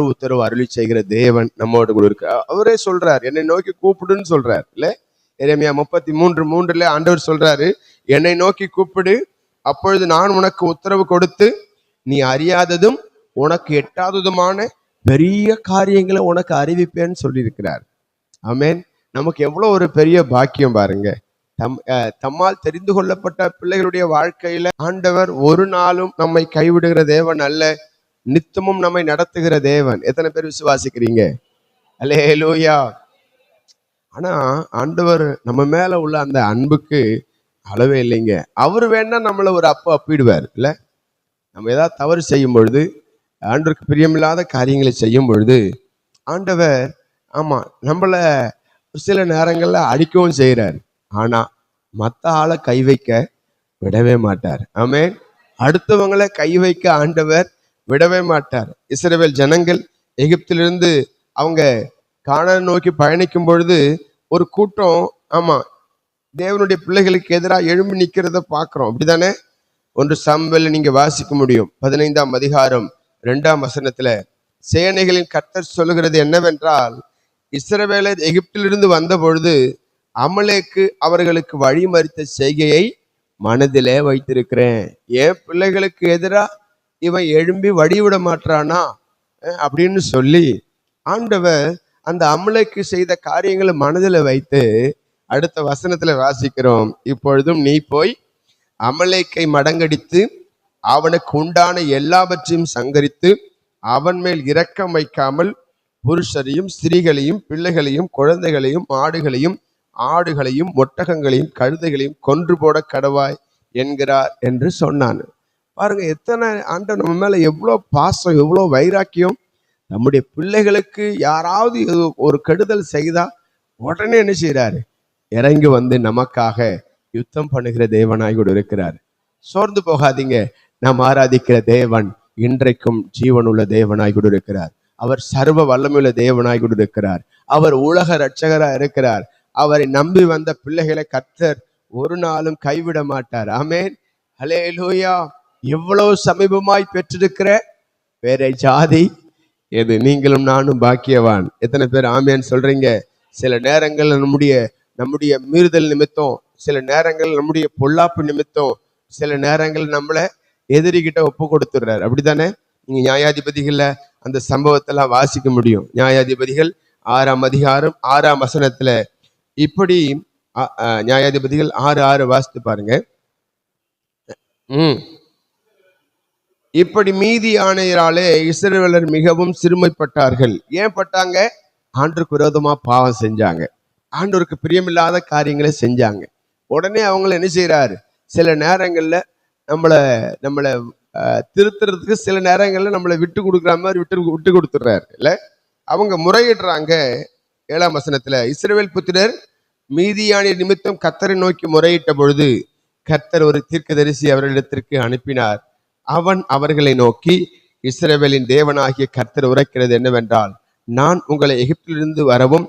உத்தரவு அருளி செய்கிற தேவன் நம்மோடு கூட இருக்கு. அவரே சொல்றார், என்னை நோக்கி கூப்பிடுன்னு சொல்றார் இல்ல? எரேமியா 33:3 ஆண்டவர் சொல்றாரு, என்னை நோக்கி கூப்பிடு, அப்பொழுது நான் உனக்கு உத்தரவு கொடுத்து நீ அறியாததும் உனக்கு எட்டாததுமான பெரிய காரியங்களை உனக்கு அறிவிப்பேன்னு சொல்லியிருக்கிறார். ஆமென். நமக்கு எவ்வளவு ஒரு பெரிய பாக்கியம் பாருங்க. தம்மால் தெரிந்து கொள்ளப்பட்ட பிள்ளைகளுடைய வாழ்க்கையில ஆண்டவர் ஒரு நாளும் நம்மை கைவிடுகிற தேவன் அல்ல, நித்தமும் நம்மை நடத்துகிற தேவன். எத்தனை பேர் விசுவாசிக்கிறீங்க? அல்லேலூயா. ஆனா ஆண்டவர் நம்ம மேல உள்ள அந்த அன்புக்கு அளவே இல்லைங்க. அவர் வேணா நம்மள ஒரு அப்பிடுவார் இல்ல. நம்ம ஏதாவது தவறு செய்யும் பொழுது, ஆண்டவருக்கு பிரியமில்லாத காரியங்களை செய்யும் பொழுது ஆண்டவர் ஆமா நம்மள சில நேரங்கள்ல அடிக்கவும் செய்யறாரு. ஆனா மத்த ஆளை கை வைக்க விடவே மாட்டார். ஆமென். அடுத்தவங்களை கை வைக்க ஆண்டவர் விடவே மாட்டார். இஸ்ரவேல் ஜனங்கள் எகிப்திலிருந்து அவங்க கானான் நோக்கி பயணிக்கும் பொழுது ஒரு கூட்டம் ஆமா தேவனுடைய பிள்ளைகளுக்கு எதிராக எழும்பி நிக்கிறத பாக்குறோம். அப்படித்தானே? 1 சாமுவேல்ல நீங்க வாசிக்க முடியும். 15ஆம் அதிகாரம் 2ஆம் வசனத்துல சேனைகளின் கர்த்தர் சொல்லுகிறது என்னவென்றால், இஸ்ரவேலர் எகிப்திலிருந்து வந்த பொழுது அமலேக்கு அவர்களுக்கு வழிமறித்த செய்கையை மனதிலே வைத்திருக்கிறேன். என் பிள்ளைகளுக்கு எதிராக இவன் எழும்பி வழிவிட மாட்டானா அப்படின்னு சொல்லி ஆண்டவர் அந்த அமலேக்கு செய்த காரியங்களை மனதில் வைத்து அடுத்த வசனத்துல வாசிக்கிறோம். இப்பொழுதும் நீ போய் அமலேக்கை மடங்கடித்து அவனுக்கு உண்டான எல்லாவற்றையும் சங்கரித்து அவன் மேல் இரக்கம் வைக்காமல் புருஷரையும் ஸ்திரீகளையும் பிள்ளைகளையும் குழந்தைகளையும் ஆடுகளையும் ஒட்டகங்களையும் கழுதைகளையும் கொன்று போட கடவாய் என்கிறார் என்று சொன்னான். பாருங்க எத்தனை ஆண்டவர் நம்ம மேல எவ்வளவு பாசம், எவ்வளவு வைராக்கியம். நம்முடைய பிள்ளைகளுக்கு யாராவது ஒரு கெடுதல் செய்தா உடனே என்ன செய்யறாரு? இறங்கி வந்து நமக்காக யுத்தம் பண்ணுகிற தேவனாய் கூட இருக்கிறார். சோர்ந்து போகாதீங்க. நாம் ஆராதிக்கிற தேவன் இன்றைக்கும் ஜீவனுள்ள தேவனாய் கூட இருக்கிறார். அவர் சர்வ வல்லமையுள்ள தேவனாய் கூட இருக்கிறார். அவர் உலக இரட்சகரா இருக்கிறார். அவரை நம்பி வந்த பிள்ளைகளை கர்த்தர் ஒரு நாளும் கைவிட மாட்டார். ஆமென். ஹல்லேலூயா. எவ்வளவு சமீபமாய் பெற்றிருக்கிற வேற ஜாதி எது? நீங்களும் நானும் பாக்கியவான். எத்தனை பேர் ஆமென் சொல்றீங்க? சில நேரங்கள்ல நம்முடைய மீறுதல் நிமித்தம், சில நேரங்கள் நம்முடைய பொல்லாப்பு நிமித்தம், சில நேரங்கள் நம்மளை எதிரிகிட்ட ஒப்பு கொடுத்துடுறாரு. அப்படித்தானே? நீங்க நியாயாதிபதிகள்ல அந்த சம்பவத்தெல்லாம் வாசிக்க முடியும். நியாயாதிபதிகள் 6ஆம் அதிகாரம் 6ஆம் வசனத்துல இப்படி நியாயாதிபதிகள் 6:6 வாசித்து பாருங்க. இப்படி மீதி ஆணையராலே இஸ்ரவேலர் மிகவும் சிறுமைப்பட்டார்கள். ஏன் பட்டாங்க? ஆண்டவருக்கு விரோதமா பாவம் செஞ்சாங்க, ஆண்டவருக்கு பிரியமில்லாத காரியங்களை செஞ்சாங்க. உடனே அவங்களை என்ன செய்யறாரு? சில நேரங்கள்ல நம்மளை திருத்துறதுக்கு சில நேரங்கள்ல நம்மளை விட்டு கொடுக்குற மாதிரி விட்டு கொடுத்துடுறாரு இல்ல. அவங்க முறையிடுறாங்க. 7ஆம் வசனத்துல இஸ்ரவேல் புத்திரர் மீதியானியர் நிமித்தம் கர்த்தரை நோக்கி முறையிட்ட பொழுது கர்த்தர் ஒரு தீர்க்கதரிசி அவர்களிடத்திற்கு அனுப்பினார். அவன் அவர்களை நோக்கி, இஸ்ரவேலின் தேவனாகிய கர்த்தர் உரைக்கிறது என்னவென்றால், நான் உங்களை எகிப்திலிருந்து வரவும்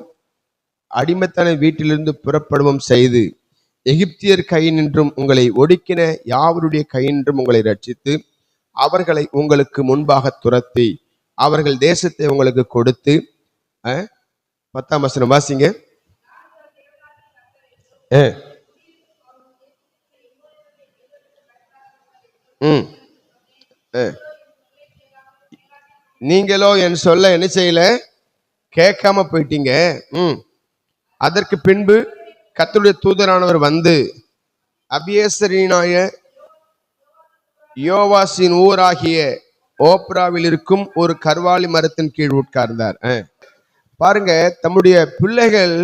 அடிமைத்தன வீட்டிலிருந்து புறப்படவும் செய்து எகிப்தியர் கையினின்றும் உங்களை ஒடுக்கின யாவருடைய கையினின்றும் உங்களை ரட்சித்து அவர்களை உங்களுக்கு முன்பாக துரத்தி அவர்கள் தேசத்தை உங்களுக்கு கொடுத்து 10ஆம் வசனம் வாசிங்க. நீங்களோ என் சொல்ல என்ன செய்யல? கேட்காம போயிட்டீங்க. அதற்கு பின்பு கர்த்தருடைய தூதரானவர் வந்து அபியேசரினாய யோவாசின் ஊராகிய ஓப்ராவில் இருக்கும் ஒரு கர்வாலி மரத்தின் கீழ் உட்கார்ந்தார். பாருங்க, தம்முடைய பிள்ளைகள்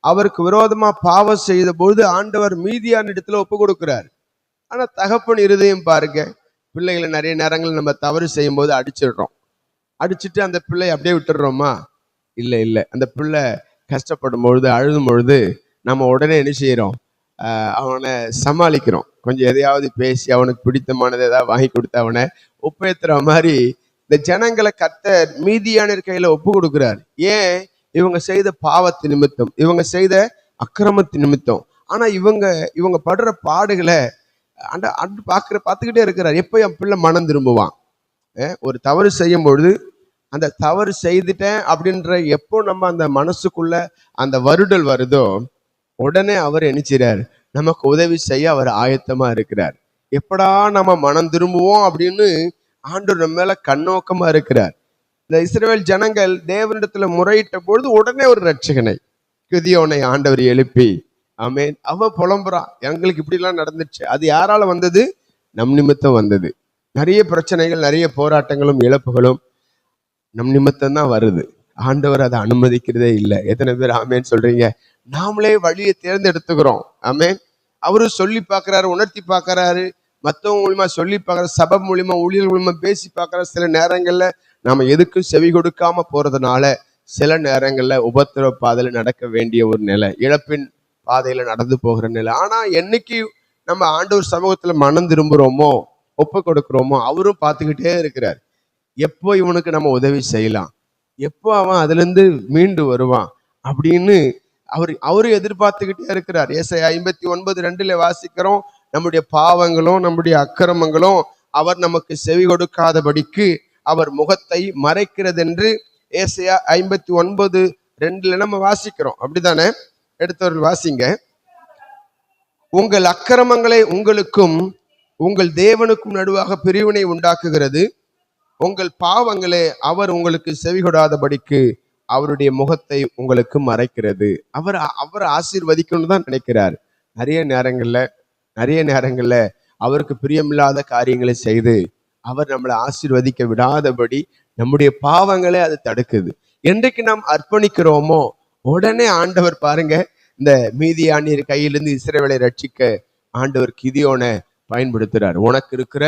அவருக்கு விரோதமா பாவம் செய்த பொழுது ஆண்டவர் மீதியான இடத்துல ஒப்பு கொடுக்கிறார். ஆனா தகப்பன் இருதயம் பாருங்க, பிள்ளைகளை நிறைய நேரங்கள் நம்ம தவறு செய்யும் போது அடிச்சுட்டு அந்த பிள்ளை அப்படியே விட்டுடுறோமா? இல்லை. அந்த பிள்ளை கஷ்டப்படும் பொழுது அழுதும் பொழுது நம்ம உடனே என்ன செய்யறோம்? அவனை சமாளிக்கிறோம். கொஞ்சம் எதையாவது பேசி அவனுக்கு பிடித்தமானதை ஏதாவது வாங்கி கொடுத்து அவனை ஒப்பேத்துற மாதிரி இந்த ஜனங்களை கர்த்தர் மீதியானியர் கையில ஒப்பு கொடுக்கிறார். ஏன்? இவங்க செய்த பாவத்து நிமித்தம், இவங்க செய்த அக்கிரமத்து நிமித்தம். ஆனா இவங்க படுற பாடுகளை பார்த்துக்கிட்டே இருக்கிறார். எப்போ என் பிள்ளை மனம் திரும்புவான்? ஒரு தவறு செய்யும் பொழுது அந்த தவறு செய்துட்டேன் அப்படின்ற எப்போ நம்ம அந்த மனசுக்குள்ள அந்த வருடல் வருதோ உடனே அவர் நினைச்சார், நமக்கு உதவி செய்ய அவர் ஆயத்தமா இருக்கிறார். எப்படா நம்ம மனம் திரும்புவோம் அப்படின்னு ஆண்டவர் நம்ம மேல கண்ணோக்கமா இருக்கிறார். இந்த இஸ்ரவேல் ஜனங்கள் தேவனிடத்துல முறையிட்ட பொழுது உடனே ஒரு ரட்சகனை கிதியோனை ஆண்டவர் எழுப்பி, ஆமென், அவன் புலம்புறான், எங்களுக்கு இப்படி எல்லாம் நடந்துச்சு. அது யாரால வந்தது? நம் நிமித்தம் வந்தது. நிறைய பிரச்சனைகள், நிறைய போராட்டங்களும் இழப்புகளும் நம் நிமித்தம் தான் வருது. ஆண்டவர் அதை அனுமதிக்கிறதே இல்லை. எத்தனை பேர் ஆமேன்னு சொல்றீங்க? நாமளே வழியை தேர்ந்தெடுத்துக்கிறோம். ஆமேன். அவரு சொல்லி பார்க்கிறாரு, உணர்த்தி பார்க்கிறாரு, மற்றவங்க மூலியமா சொல்லி பார்க்கற, சபை மூலியமா, ஊழியர் மூலியமா பேசி பார்க்கிற. சில நேரங்கள்ல நாம எதுக்கும் செவி கொடுக்காம போறதுனால சில நேரங்கள்ல உபத்திரவ பாதையில நடக்க வேண்டிய ஒரு நிலை, இழப்பின் பாதையில நடந்து போகிற நிலை. ஆனா என்னைக்கு நம்ம ஆண்டவர் சமூகத்துல மனம் திரும்புறோமோ, ஒப்பு கொடுக்கிறோமோ, அவரும் பார்த்துக்கிட்டே இருக்கிறார். எப்போ இவனுக்கு நம்ம உதவி செய்யலாம், எப்போ அவன் அதுல இருந்து மீண்டு வருவான் அப்படின்னு அவரு எதிர்பார்த்துக்கிட்டே இருக்கிறார். ஏசாயா 59:2 வாசிக்கிறோம், நம்முடைய பாவங்களும் நம்முடைய அக்கிரமங்களும் அவர் நமக்கு செவி கொடுக்காதபடிக்கு அவர் முகத்தை மறைக்கிறது என்று ஏசாயா 59:2 நம்ம வாசிக்கிறோம். அப்படித்தானே? எடுத்தவர்கள் வாசிங்க. உங்கள் அக்கிரமங்களை உங்களுக்கும் உங்கள் தேவனுக்கும் நடுவாக பிரிவினை உண்டாக்குகிறது, உங்கள் பாவங்களே அவர் உங்களுக்கு செவி கொடாதபடிக்கு அவருடைய முகத்தை உங்களுக்கு மறைக்கிறது. அவர் ஆசீர்வதிக்கணும்னு தான் நினைக்கிறார். நிறைய நேரங்கள்ல அவருக்கு பிரியமில்லாத காரியங்களை செய்து அவர் நம்மளை ஆசீர்வதிக்க விடாதபடி நம்முடைய பாவங்களே அது தடுக்குது. என்றைக்கு நாம் அர்ப்பணிக்கிறோமோ உடனே ஆண்டவர் பாருங்க, இந்த மீதியானியர் கையிலிருந்து இஸ்ரவேலை ரட்சிக்க ஆண்டவர் கிதியோனை பயன்படுத்துறார். உனக்கு இருக்கிற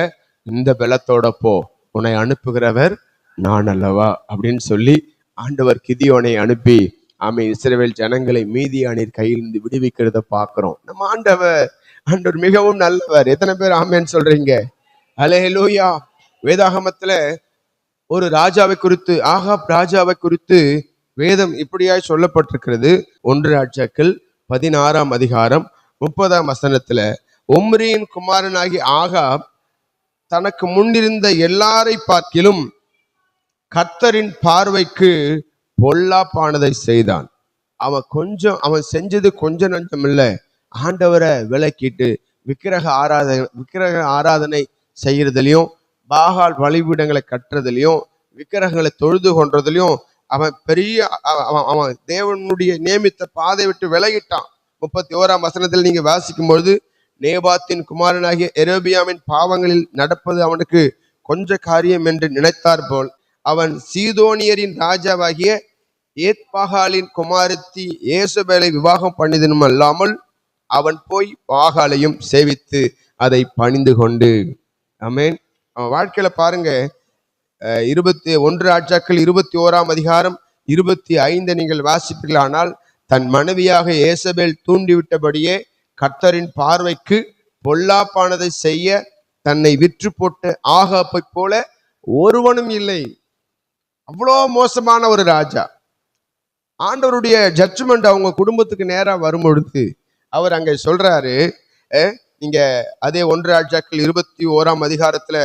இந்த பலத்தோட போ, உன்னை அனுப்புகிறவர் நான் அல்லவா அப்படின்னு சொல்லி ஆண்டவர் கிதியோனை அனுப்பி இஸ்ரவேல் ஜனங்களை மீதியானியர் கையிலிருந்து விடுவிக்கிறத பார்க்கிறோம். நம்ம ஆண்டவர் மிகவும் நல்லவர். எத்தனை பேர் ஆமேன்னு சொல்றீங்க? அல்லேலூயா. வேதாகமத்துல ஒரு ராஜாவை குறித்து, ஆகாப் ராஜாவை குறித்து வேதம் இப்படியாய் சொல்லப்பட்டிருக்கிறது. 1 ராஜாக்கள் 16ஆம் அதிகாரம் 30ஆம் வசனத்துல, ஒம்ரியின் குமாரனாகி ஆகாப் தனக்கு முன்னிருந்த எல்லாரை பார்க்கிலும் கர்த்தரின் பார்வைக்கு பொல்லாப்பானதை செய்தான். அவன் செஞ்சது கொஞ்சம் நஞ்சம் இல்ல. ஆண்டவரை விலக்கிட்டு விக்கிரக ஆராதனை செய்யறதுலயும், பாகால் வழிபீடங்களை கட்டுறதுலயும், விக்கிரகங்களை தொழுது கொன்றதுலயும் அவன் தேவனுடைய நியமித்த பாதை விட்டு விலகிட்டான். 31ஆம் வசனத்தில் நீங்க வாசிக்கும் பொழுது, நேபாத்தின் குமாரனாகிய எரோபியாமின் பாவங்களில் நடப்பது அவனுக்கு கொஞ்ச காரியம் என்று நினைத்தார் போல் அவன் சீதோனியரின் ராஜாவாகிய ஏத்பாகாலின் குமாரத்தி ஏசபேலை விவாகம் பண்ணிதனும் அல்லாமல் அவன் போய் பாகாலையும் சேவித்து அதை பணிந்து கொண்டு. ஆமென். அவன் வாழ்க்கையில பாருங்க, 1 ராஜாக்கள் 21ஆம் அதிகாரம் 25 நீங்கள் வாசிப்பீர்களானால், தன் மனைவியாக ஏசபேல் தூண்டிவிட்டபடியே கர்த்தரின் பார்வைக்கு பொல்லாப்பானதை செய்ய தன்னை விற்று போட்ட ஆகாப்பை போல ஒருவனும் இல்லை. அவ்வளோ மோசமான ஒரு ராஜா. ஆண்டவருடைய ஜட்ஜ்மெண்ட் அவங்க குடும்பத்துக்கு நேரா வரும் பொழுது அவர் அங்க சொல்றாரு, நீங்க அதே 1 ராஜாக்கள் 21ஆம் அதிகாரத்துல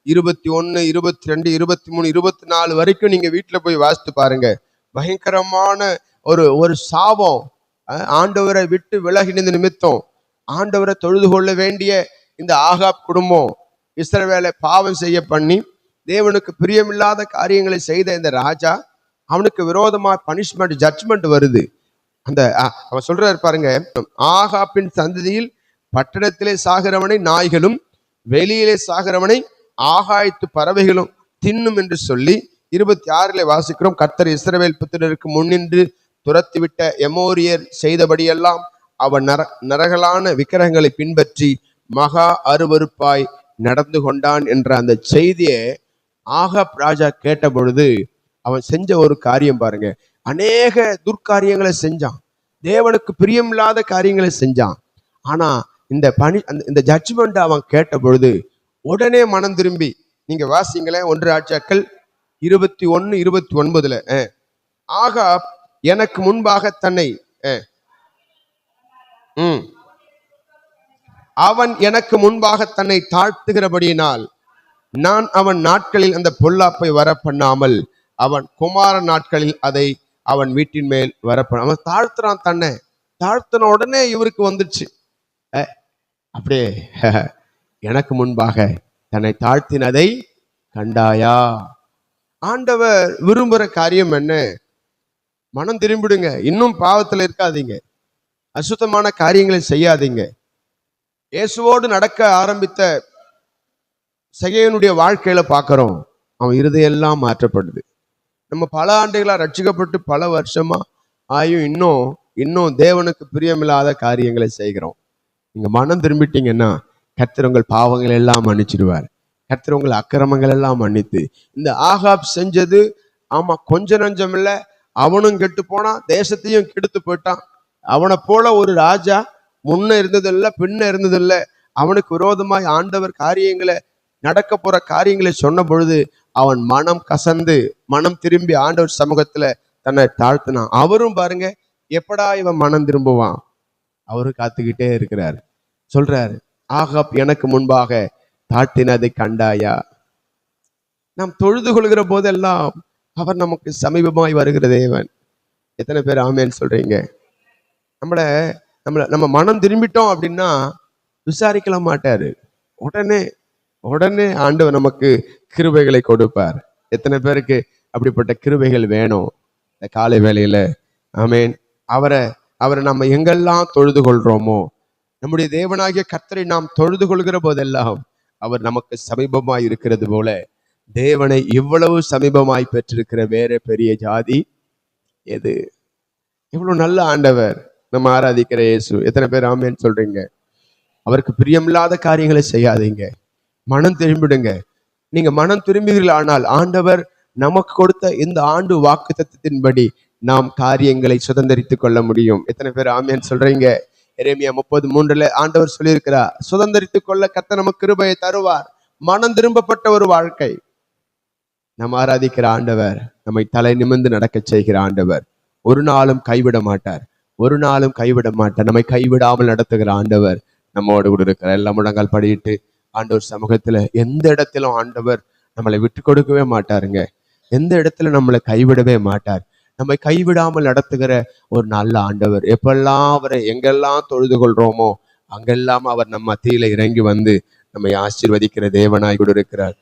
21, 22, 23, 24 வரைக்கும் நீங்க வீட்டுல போய் வாசித்து பாருங்க. பயங்கரமான ஒரு சாபம். ஆண்டவரை விட்டு விலகினது நிமித்தம் ஆண்டவரை தொழுது கொள்ள வேண்டிய இந்த ஆகாப் குடும்பம் இஸ்ரவேலை பாவம் செய்ய பண்ணி தேவனுக்கு பிரியமில்லாத காரியங்களை செய்த இந்த ராஜா, அவனுக்கு விரோதமா பனிஷ்மெண்ட், ஜட்ஜ்மெண்ட் வருது. அவன் சொல்றாரு பாருங்க, ஆகாப்பின் சந்ததியில் பட்டணத்திலே சாகிறவனை நாய்களும் வெளியிலே சாகிறவனை ஆகாயத்து பறவைகளும் தின்னும் என்று சொல்லி 26 வாசிக்கிறோம். கர்த்தர் இஸ்ரவேல் புத்திரருக்கு முன்னின்று துரத்திவிட்ட எமோரியர் செய்தபடியெல்லாம் அவன் நரகலான விக்கிரகங்களை பின்பற்றி மகா அருவருப்பாய் நடந்து கொண்டான் என்ற அந்த செய்தியை ஆகாப் ராஜா கேட்ட பொழுது அவன் செஞ்ச ஒரு காரியம் பாருங்க, அநேக துர்காரியங்களை செஞ்சான், தேவனுக்கு பிரியமில்லாத காரியங்களை செஞ்சான். ஆனா இந்த ஜட்ஜ்மெண்ட் அவன் கேட்ட பொழுது உடனே மனம் திரும்பி, நீங்க வாசிங்களேன் 1 ராஜாக்கள் 21, 29, ஆகாப் எனக்கு முன்பாக தன்னை அவன் எனக்கு முன்பாக தன்னை தாழ்த்துகிறபடியினால் நான் அவன் நாட்களில் அந்த பொல்லாப்பை வர பண்ணாமல் அவன் குமார நாட்களில் அதை அவன் வீட்டின் மேல் வரப்ப அவன் தாழ்த்துறான். தன்னை தாழ்த்தின உடனே இவருக்கு வந்துச்சு, அப்படியே எனக்கு முன்பாக தன்னை தாழ்த்தினதை கண்டாயா? ஆண்டவர் விரும்புற காரியம் என்ன? மனம் திரும்பிடுங்க. இன்னும் பாவத்துல இருக்காதீங்க. அசுத்தமான காரியங்களை செய்யாதீங்க. இயேசுவோடு நடக்க ஆரம்பித்த சகேயனுடைய வாழ்க்கையில பார்க்கிறோம், அவன் இருதயெல்லாம் மாற்றப்படுது. நம்ம பல ஆண்டுகளா ரட்சிக்கப்பட்டு பல வருஷமா ஆயும் இன்னும் தேவனுக்கு பிரியமில்லாத காரியங்களை செய்கிறோம். நீங்க மனம் திரும்பிட்டீங்கன்னா கர்த்தர் உங்கள் பாவங்கள் எல்லாம் மன்னிச்சிடுவார். கர்த்தர் உங்கள் அக்கிரமங்கள் எல்லாம் மன்னித்து, இந்த ஆகாப் செஞ்சது ஆமா கொஞ்ச நஞ்சம் இல்ல, அவனும் கெட்டு போனான், தேசத்தையும் கெடுத்து போயிட்டான். அவனை போல ஒரு ராஜா முன்ன இருந்ததில்லை, பின்ன இருந்ததில்லை. அவனுக்கு விரோதமாய் ஆண்டவர் காரியங்களை நடக்க போற காரியங்களை சொன்ன பொழுது அவன் மனம் கசந்து மனம் திரும்பி ஆண்டவர் சமூகத்துல தன்னை தாழ்த்தினான். அவரும் பாருங்க, எப்படா இவன் மனம் திரும்புவான், அவரும் காத்துக்கிட்டே இருக்கிறார். சொல்றாரு, ஆகாப் எனக்கு முன்பாக தாழ்த்தினதை கண்டாயா? நாம் தொழுது கொள்கிற போதெல்லாம் அவர் நமக்கு சமீபமாய் வருகிற தேவன். எத்தனை பேர் ஆமேன்னு சொல்றீங்க? நம்ம மனம் திரும்பிட்டோம் அப்படின்னா விசாரிக்கல மாட்டாரு. உடனே ஆண்டவர் நமக்கு கிருபைகளை கொடுப்பார். எத்தனை பேருக்கு அப்படிப்பட்ட கிருபைகள் வேணும் இந்த காலை வேளையில? ஆமேன். அவரை நம்ம எங்கெல்லாம் தொழுது கொள்றோமோ, நம்முடைய தேவனாகிய கர்த்தரை நாம் தொழுது கொள்கிற போதெல்லாம் அவர் நமக்கு சமீபமாய் இருக்கிறது போல, தேவனை இவ்வளவு சமீபமாய் பெற்றிருக்கிற வேற பெரிய ஜாதி எது? இவ்வளவு நல்ல ஆண்டவர் நம்ம ஆராதிக்கிற இயேசு. எத்தனை பேர் ஆமேன்னு சொல்றீங்க? அவருக்கு பிரியமில்லாத காரியங்களை செய்யாதீங்க, மனம் திரும்பிடுங்க. நீங்க மனம் திரும்புகிறீர்கள், ஆனால் ஆண்டவர் நமக்கு கொடுத்த இந்த ஆண்டு வாக்குத்தத்தத்தின்படி நாம் காரியங்களை சுதந்திரித்துக் கொள்ள முடியும். எத்தனை பேர் ஆமேன்னு சொல்றீங்க? எரேமியா 33 ஆண்டவர் சொல்லியிருக்கிறார், சுதந்திரித்துக் கொள்ள கர்த்தர் நமக்கு கிருபையை தருவார். மனம் திரும்பப்பட்ட ஒரு வாழ்க்கை. நம்ம ஆராதிக்கிற ஆண்டவர் நம்மை தலை நிமிர்ந்து நடக்க செய்கிற ஆண்டவர். ஒரு நாளும் கைவிட மாட்டார், ஒரு நாளும் கைவிட மாட்டார். நம்மை கைவிடாமல் நடத்துகிற ஆண்டவர் நம்மோடு கூட இருக்கிறார். எல்லாம் முழங்கால் படியிட்டு ஆண்டவர் சமூகத்துல எந்த இடத்திலும் ஆண்டவர் நம்மளை விட்டு கொடுக்கவே மாட்டாருங்க. எந்த இடத்துல நம்மளை கைவிடவே மாட்டார். நம்மை கைவிடாமல் நடத்துகிற ஒரு நல்ல ஆண்டவர். எப்பெல்லாம் அவரை எங்கெல்லாம் தொழுது கொள்றோமோ அங்கெல்லாம் அவர் நம்ம மத்தியில இறங்கி வந்து நம்மை ஆசீர்வதிக்கிற தேவனாய் கூட இருக்கிறார்.